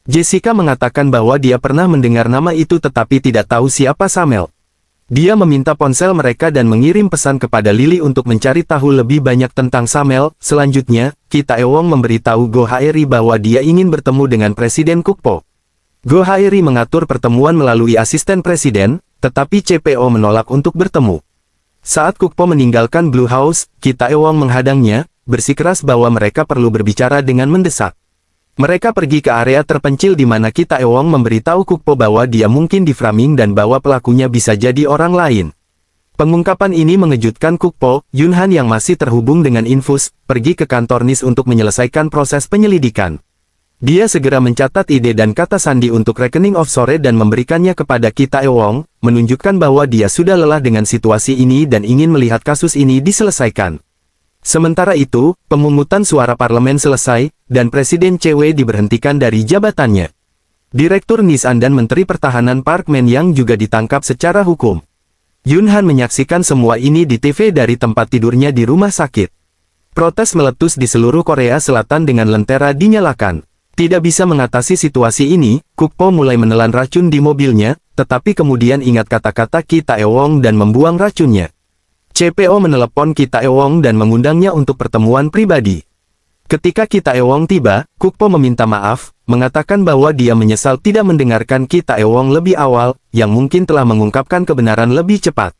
Jessica mengatakan bahwa dia pernah mendengar nama itu tetapi tidak tahu siapa Samel. Dia meminta ponsel mereka dan mengirim pesan kepada Lily untuk mencari tahu lebih banyak tentang Samel. Selanjutnya, Ki Taewong memberitahu Go Haeri bahwa dia ingin bertemu dengan Presiden Kukpo. Go Haeri mengatur pertemuan melalui asisten presiden, tetapi CPO menolak untuk bertemu. Saat Kukpo meninggalkan Blue House, Ki Taewong menghadangnya, bersikeras bahwa mereka perlu berbicara dengan mendesak. Mereka pergi ke area terpencil di mana Ki Taewong memberitahu Kukpo bahwa dia mungkin di-framing dan bahwa pelakunya bisa jadi orang lain. Pengungkapan ini mengejutkan Kukpo. Yunhan yang masih terhubung dengan Infus, pergi ke kantor NIS untuk menyelesaikan proses penyelidikan. Dia segera mencatat ide dan kata sandi untuk rekening offshore dan memberikannya kepada Ki Taewong, menunjukkan bahwa dia sudah lelah dengan situasi ini dan ingin melihat kasus ini diselesaikan. Sementara itu, pemungutan suara parlemen selesai, dan Presiden CW diberhentikan dari jabatannya. Direktur Nisan dan Menteri Pertahanan Park Men-yang juga ditangkap secara hukum. Yunhan menyaksikan semua ini di TV dari tempat tidurnya di rumah sakit. Protes meletus di seluruh Korea Selatan dengan lentera dinyalakan. Tidak bisa mengatasi situasi ini, Kukpo mulai menelan racun di mobilnya, tetapi kemudian ingat kata-kata Ki Taewong dan membuang racunnya. CPO menelepon Ki Taewong dan mengundangnya untuk pertemuan pribadi. Ketika Ki Taewong tiba, Kukpo meminta maaf, mengatakan bahwa dia menyesal tidak mendengarkan Ki Taewong lebih awal, yang mungkin telah mengungkapkan kebenaran lebih cepat.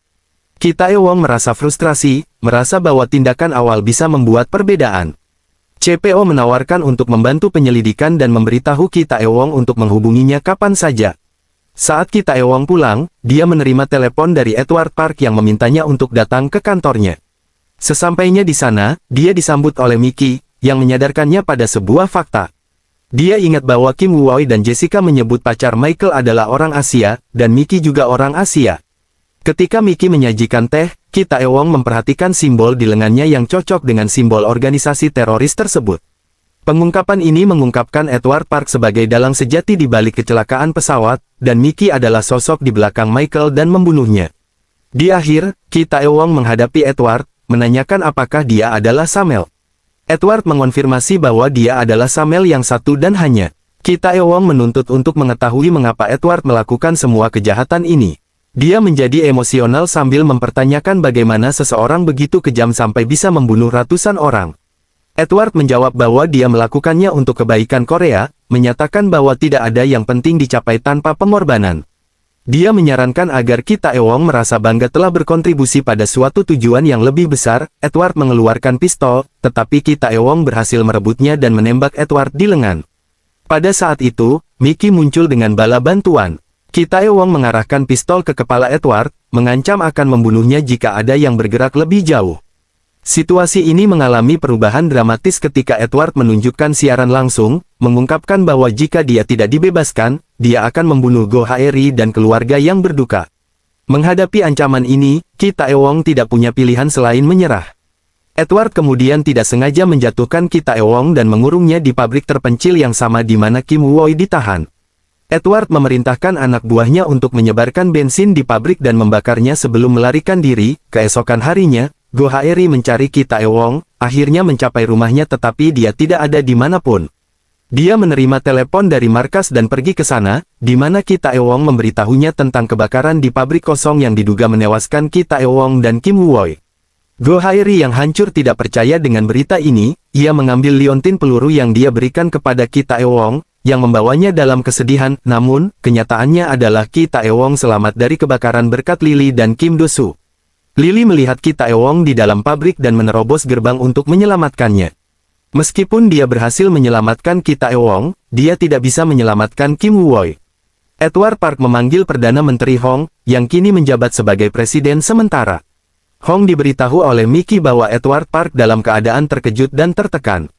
Ki Taewong merasa frustrasi, merasa bahwa tindakan awal bisa membuat perbedaan. CPO menawarkan untuk membantu penyelidikan dan memberitahu Ki Taewong untuk menghubunginya kapan saja. Saat Ki Taewong pulang, dia menerima telepon dari Edward Park yang memintanya untuk datang ke kantornya. Sesampainya di sana, dia disambut oleh Mickey, yang menyadarkannya pada sebuah fakta. Dia ingat bahwa Kim Woo-oi dan Jessica menyebut pacar Michael adalah orang Asia, dan Mickey juga orang Asia. Ketika Mickey menyajikan teh, Ki Taewong memperhatikan simbol di lengannya yang cocok dengan simbol organisasi teroris tersebut. Pengungkapan ini mengungkapkan Edward Park sebagai dalang sejati di balik kecelakaan pesawat, dan Mickey adalah sosok di belakang Michael dan membunuhnya. Di akhir, Ki Taewong menghadapi Edward, menanyakan apakah dia adalah Samel. Edward mengonfirmasi bahwa dia adalah Samel yang satu dan hanya. Ki Taewong menuntut untuk mengetahui mengapa Edward melakukan semua kejahatan ini. Dia menjadi emosional sambil mempertanyakan bagaimana seseorang begitu kejam sampai bisa membunuh ratusan orang. Edward menjawab bahwa dia melakukannya untuk kebaikan Korea, menyatakan bahwa tidak ada yang penting dicapai tanpa pengorbanan. Dia menyarankan agar Ki Taewong merasa bangga telah berkontribusi pada suatu tujuan yang lebih besar. Edward mengeluarkan pistol, tetapi Ki Taewong berhasil merebutnya dan menembak Edward di lengan. Pada saat itu, Mickey muncul dengan bala bantuan. Ki Taewong mengarahkan pistol ke kepala Edward, mengancam akan membunuhnya jika ada yang bergerak lebih jauh. Situasi ini mengalami perubahan dramatis ketika Edward menunjukkan siaran langsung, mengungkapkan bahwa jika dia tidak dibebaskan, dia akan membunuh Go Haeri dan keluarga yang berduka. Menghadapi ancaman ini, Ki Taewong tidak punya pilihan selain menyerah. Edward kemudian tidak sengaja menjatuhkan Ki Taewong dan mengurungnya di pabrik terpencil yang sama di mana Kim Woo-oi ditahan. Edward memerintahkan anak buahnya untuk menyebarkan bensin di pabrik dan membakarnya sebelum melarikan diri. Keesokan harinya, Go Haeri mencari Ki Taewong, akhirnya mencapai rumahnya tetapi dia tidak ada di manapun. Dia menerima telepon dari markas dan pergi ke sana, di mana Ki Taewong memberitahunya tentang kebakaran di pabrik kosong yang diduga menewaskan Ki Taewong dan Kim Woo-oi. Go Haeri yang hancur tidak percaya dengan berita ini, ia mengambil liontin peluru yang dia berikan kepada Ki Taewong, yang membawanya dalam kesedihan, namun, kenyataannya adalah Ki Taewong selamat dari kebakaran berkat Lily dan Kim Do-soo. Lily melihat Ki Taewong di dalam pabrik dan menerobos gerbang untuk menyelamatkannya. Meskipun dia berhasil menyelamatkan Ki Taewong, dia tidak bisa menyelamatkan Kim Woo-oi. Edward Park memanggil Perdana Menteri Hong, yang kini menjabat sebagai presiden sementara. Hong diberitahu oleh Mickey bahwa Edward Park dalam keadaan terkejut dan tertekan.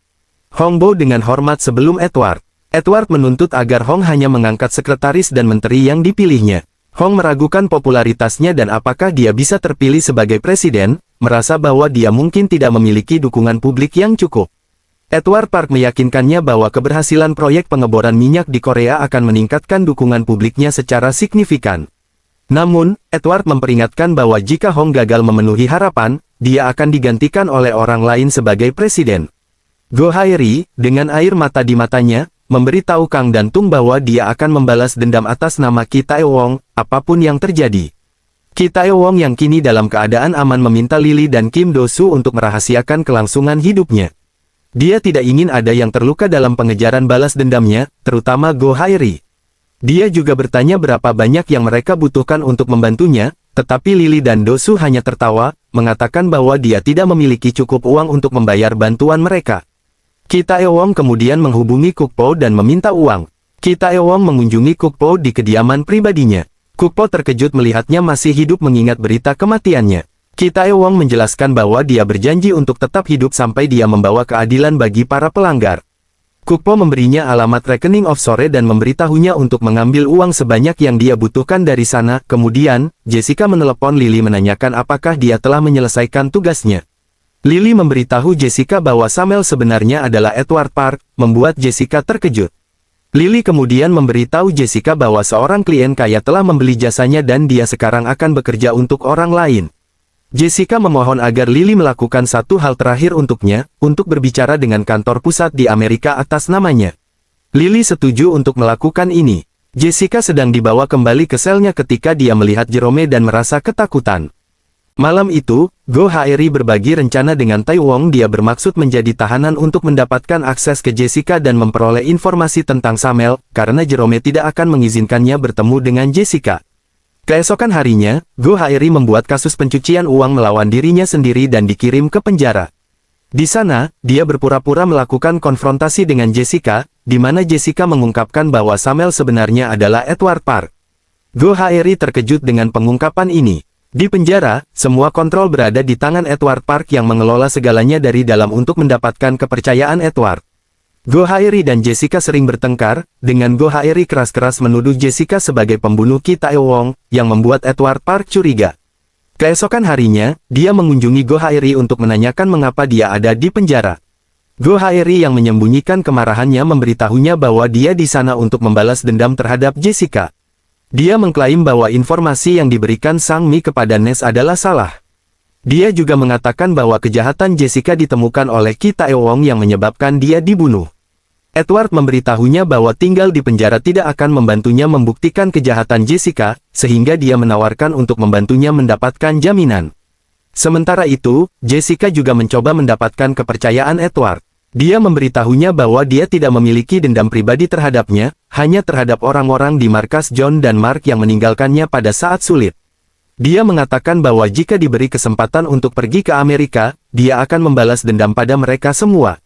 Hong bow dengan hormat sebelum Edward. Edward menuntut agar Hong hanya mengangkat sekretaris dan menteri yang dipilihnya. Hong meragukan popularitasnya dan apakah dia bisa terpilih sebagai presiden, merasa bahwa dia mungkin tidak memiliki dukungan publik yang cukup. Edward Park meyakinkannya bahwa keberhasilan proyek pengeboran minyak di Korea akan meningkatkan dukungan publiknya secara signifikan. Namun, Edward memperingatkan bahwa jika Hong gagal memenuhi harapan, dia akan digantikan oleh orang lain sebagai presiden. Go Haeri, dengan air mata di matanya, memberitahu Kang dan Tung bahwa dia akan membalas dendam atas nama Ki Taewong, apapun yang terjadi. Ki Taewong yang kini dalam keadaan aman meminta Lily dan Kim Do-soo untuk merahasiakan kelangsungan hidupnya. Dia tidak ingin ada yang terluka dalam pengejaran balas dendamnya, terutama Go Haeri. Dia juga bertanya berapa banyak yang mereka butuhkan untuk membantunya, tetapi Lily dan Do-soo hanya tertawa, mengatakan bahwa dia tidak memiliki cukup uang untuk membayar bantuan mereka. Ki Taewong kemudian menghubungi Kukpo dan meminta uang. Ki Taewong mengunjungi Kukpo di kediaman pribadinya. Kukpo terkejut melihatnya masih hidup mengingat berita kematiannya. Ki Taewong menjelaskan bahwa dia berjanji untuk tetap hidup sampai dia membawa keadilan bagi para pelanggar. Kukpo memberinya alamat rekening offshore dan memberitahunya untuk mengambil uang sebanyak yang dia butuhkan dari sana. Kemudian, Jessica menelepon Lily menanyakan apakah dia telah menyelesaikan tugasnya. Lily memberitahu Jessica bahwa Samuel sebenarnya adalah Edward Park, membuat Jessica terkejut. Lily kemudian memberitahu Jessica bahwa seorang klien kaya telah membeli jasanya dan dia sekarang akan bekerja untuk orang lain. Jessica memohon agar Lily melakukan satu hal terakhir untuknya, untuk berbicara dengan kantor pusat di Amerika atas namanya. Lily setuju untuk melakukan ini. Jessica sedang dibawa kembali ke selnya ketika dia melihat Jerome dan merasa ketakutan. Malam itu, Go Haeri berbagi rencana dengan Taewong. Dia bermaksud menjadi tahanan untuk mendapatkan akses ke Jessica dan memperoleh informasi tentang Samuel, karena Jerome tidak akan mengizinkannya bertemu dengan Jessica. Keesokan harinya, Go Haeri membuat kasus pencucian uang melawan dirinya sendiri dan dikirim ke penjara. Di sana, dia berpura-pura melakukan konfrontasi dengan Jessica, di mana Jessica mengungkapkan bahwa Samuel sebenarnya adalah Edward Park. Go Haeri terkejut dengan pengungkapan ini. Di penjara, semua kontrol berada di tangan Edward Park yang mengelola segalanya dari dalam untuk mendapatkan kepercayaan Edward. Go Haeri dan Jessica sering bertengkar, dengan Go Haeri keras-keras menuduh Jessica sebagai pembunuh Ki Taewong, yang membuat Edward Park curiga. Keesokan harinya, dia mengunjungi Go Haeri untuk menanyakan mengapa dia ada di penjara. Go Haeri yang menyembunyikan kemarahannya memberitahunya bahwa dia di sana untuk membalas dendam terhadap Jessica. Dia mengklaim bahwa informasi yang diberikan Sang Mi kepada Ness adalah salah. Dia juga mengatakan bahwa kejahatan Jessica ditemukan oleh Ki Taewong yang menyebabkan dia dibunuh. Edward memberitahunya bahwa tinggal di penjara tidak akan membantunya membuktikan kejahatan Jessica, sehingga dia menawarkan untuk membantunya mendapatkan jaminan. Sementara itu, Jessica juga mencoba mendapatkan kepercayaan Edward. Dia memberitahunya bahwa dia tidak memiliki dendam pribadi terhadapnya, hanya terhadap orang-orang di markas John dan Mark yang meninggalkannya pada saat sulit. Dia mengatakan bahwa jika diberi kesempatan untuk pergi ke Amerika, dia akan membalas dendam pada mereka semua.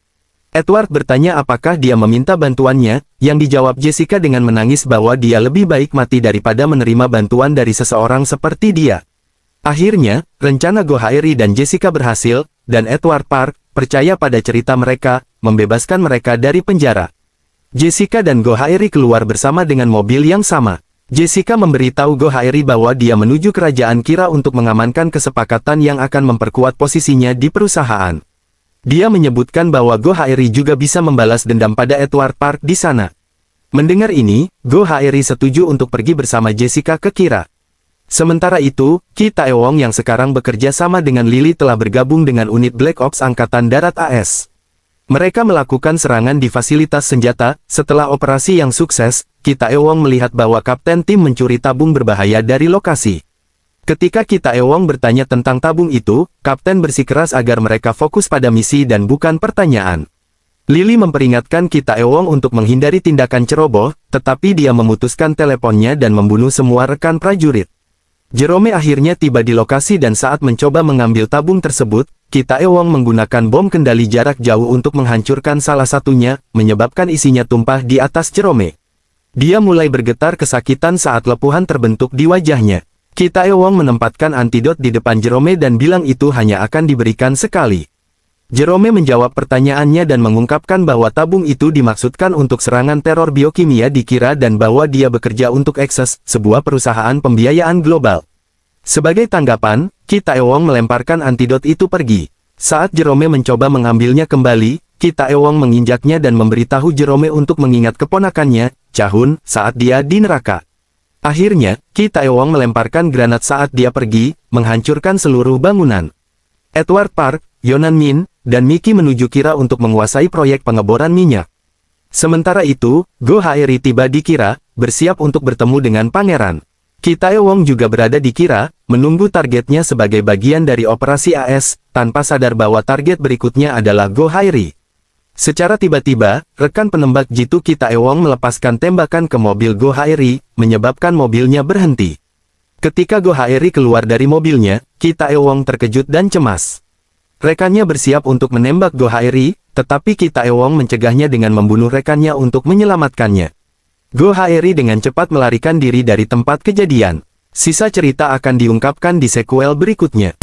Edward bertanya apakah dia meminta bantuannya, yang dijawab Jessica dengan menangis bahwa dia lebih baik mati daripada menerima bantuan dari seseorang seperti dia. Akhirnya, rencana Go Haeri dan Jessica berhasil, dan Edward Park percaya pada cerita mereka, membebaskan mereka dari penjara. Jessica dan Go Haeri keluar bersama dengan mobil yang sama. Jessica memberitahu Go Haeri bahwa dia menuju kerajaan Kira untuk mengamankan kesepakatan yang akan memperkuat posisinya di perusahaan. Dia menyebutkan bahwa Go Haeri juga bisa membalas dendam pada Edward Park di sana. Mendengar ini, Go Haeri setuju untuk pergi bersama Jessica ke Kira. Sementara itu, Ki Taewong yang sekarang bekerja sama dengan Lily telah bergabung dengan unit Black Ops Angkatan Darat AS. Mereka melakukan serangan di fasilitas senjata. Setelah operasi yang sukses, Ki Taewong melihat bahwa kapten tim mencuri tabung berbahaya dari lokasi. Ketika Ki Taewong bertanya tentang tabung itu, kapten bersikeras agar mereka fokus pada misi dan bukan pertanyaan. Lily memperingatkan Ki Taewong untuk menghindari tindakan ceroboh, tetapi dia memutuskan teleponnya dan membunuh semua rekan prajurit. Jerome akhirnya tiba di lokasi dan saat mencoba mengambil tabung tersebut, Ki Taewong menggunakan bom kendali jarak jauh untuk menghancurkan salah satunya, menyebabkan isinya tumpah di atas Jerome. Dia mulai bergetar kesakitan saat lepuhan terbentuk di wajahnya. Ki Taewong menempatkan antidot di depan Jerome dan bilang itu hanya akan diberikan sekali. Jerome menjawab pertanyaannya dan mengungkapkan bahwa tabung itu dimaksudkan untuk serangan teror biokimia di Kira dan bahwa dia bekerja untuk Access, sebuah perusahaan pembiayaan global. Sebagai tanggapan, Ki Taewong melemparkan antidot itu pergi. Saat Jerome mencoba mengambilnya kembali, Ki Taewong menginjaknya dan memberitahu Jerome untuk mengingat keponakannya, Chahun, saat dia di neraka. Akhirnya, Ki Taewong melemparkan granat saat dia pergi, menghancurkan seluruh bangunan. Edward Park, Yonan Min, dan Mickey menuju Kira untuk menguasai proyek pengeboran minyak. Sementara itu, Go Haeri tiba di Kira, bersiap untuk bertemu dengan pangeran. Ki Taewong juga berada di Kira, menunggu targetnya sebagai bagian dari operasi AS, tanpa sadar bahwa target berikutnya adalah Go Haeri. Secara tiba-tiba, rekan penembak jitu Ki Taewong melepaskan tembakan ke mobil Go Haeri, menyebabkan mobilnya berhenti. Ketika Go Haeri keluar dari mobilnya, Ki Taewong terkejut dan cemas. Rekannya bersiap untuk menembak Go Haeri, tetapi Ki Taewong mencegahnya dengan membunuh rekannya untuk menyelamatkannya. Go Haeri dengan cepat melarikan diri dari tempat kejadian. Sisa cerita akan diungkapkan di sequel berikutnya.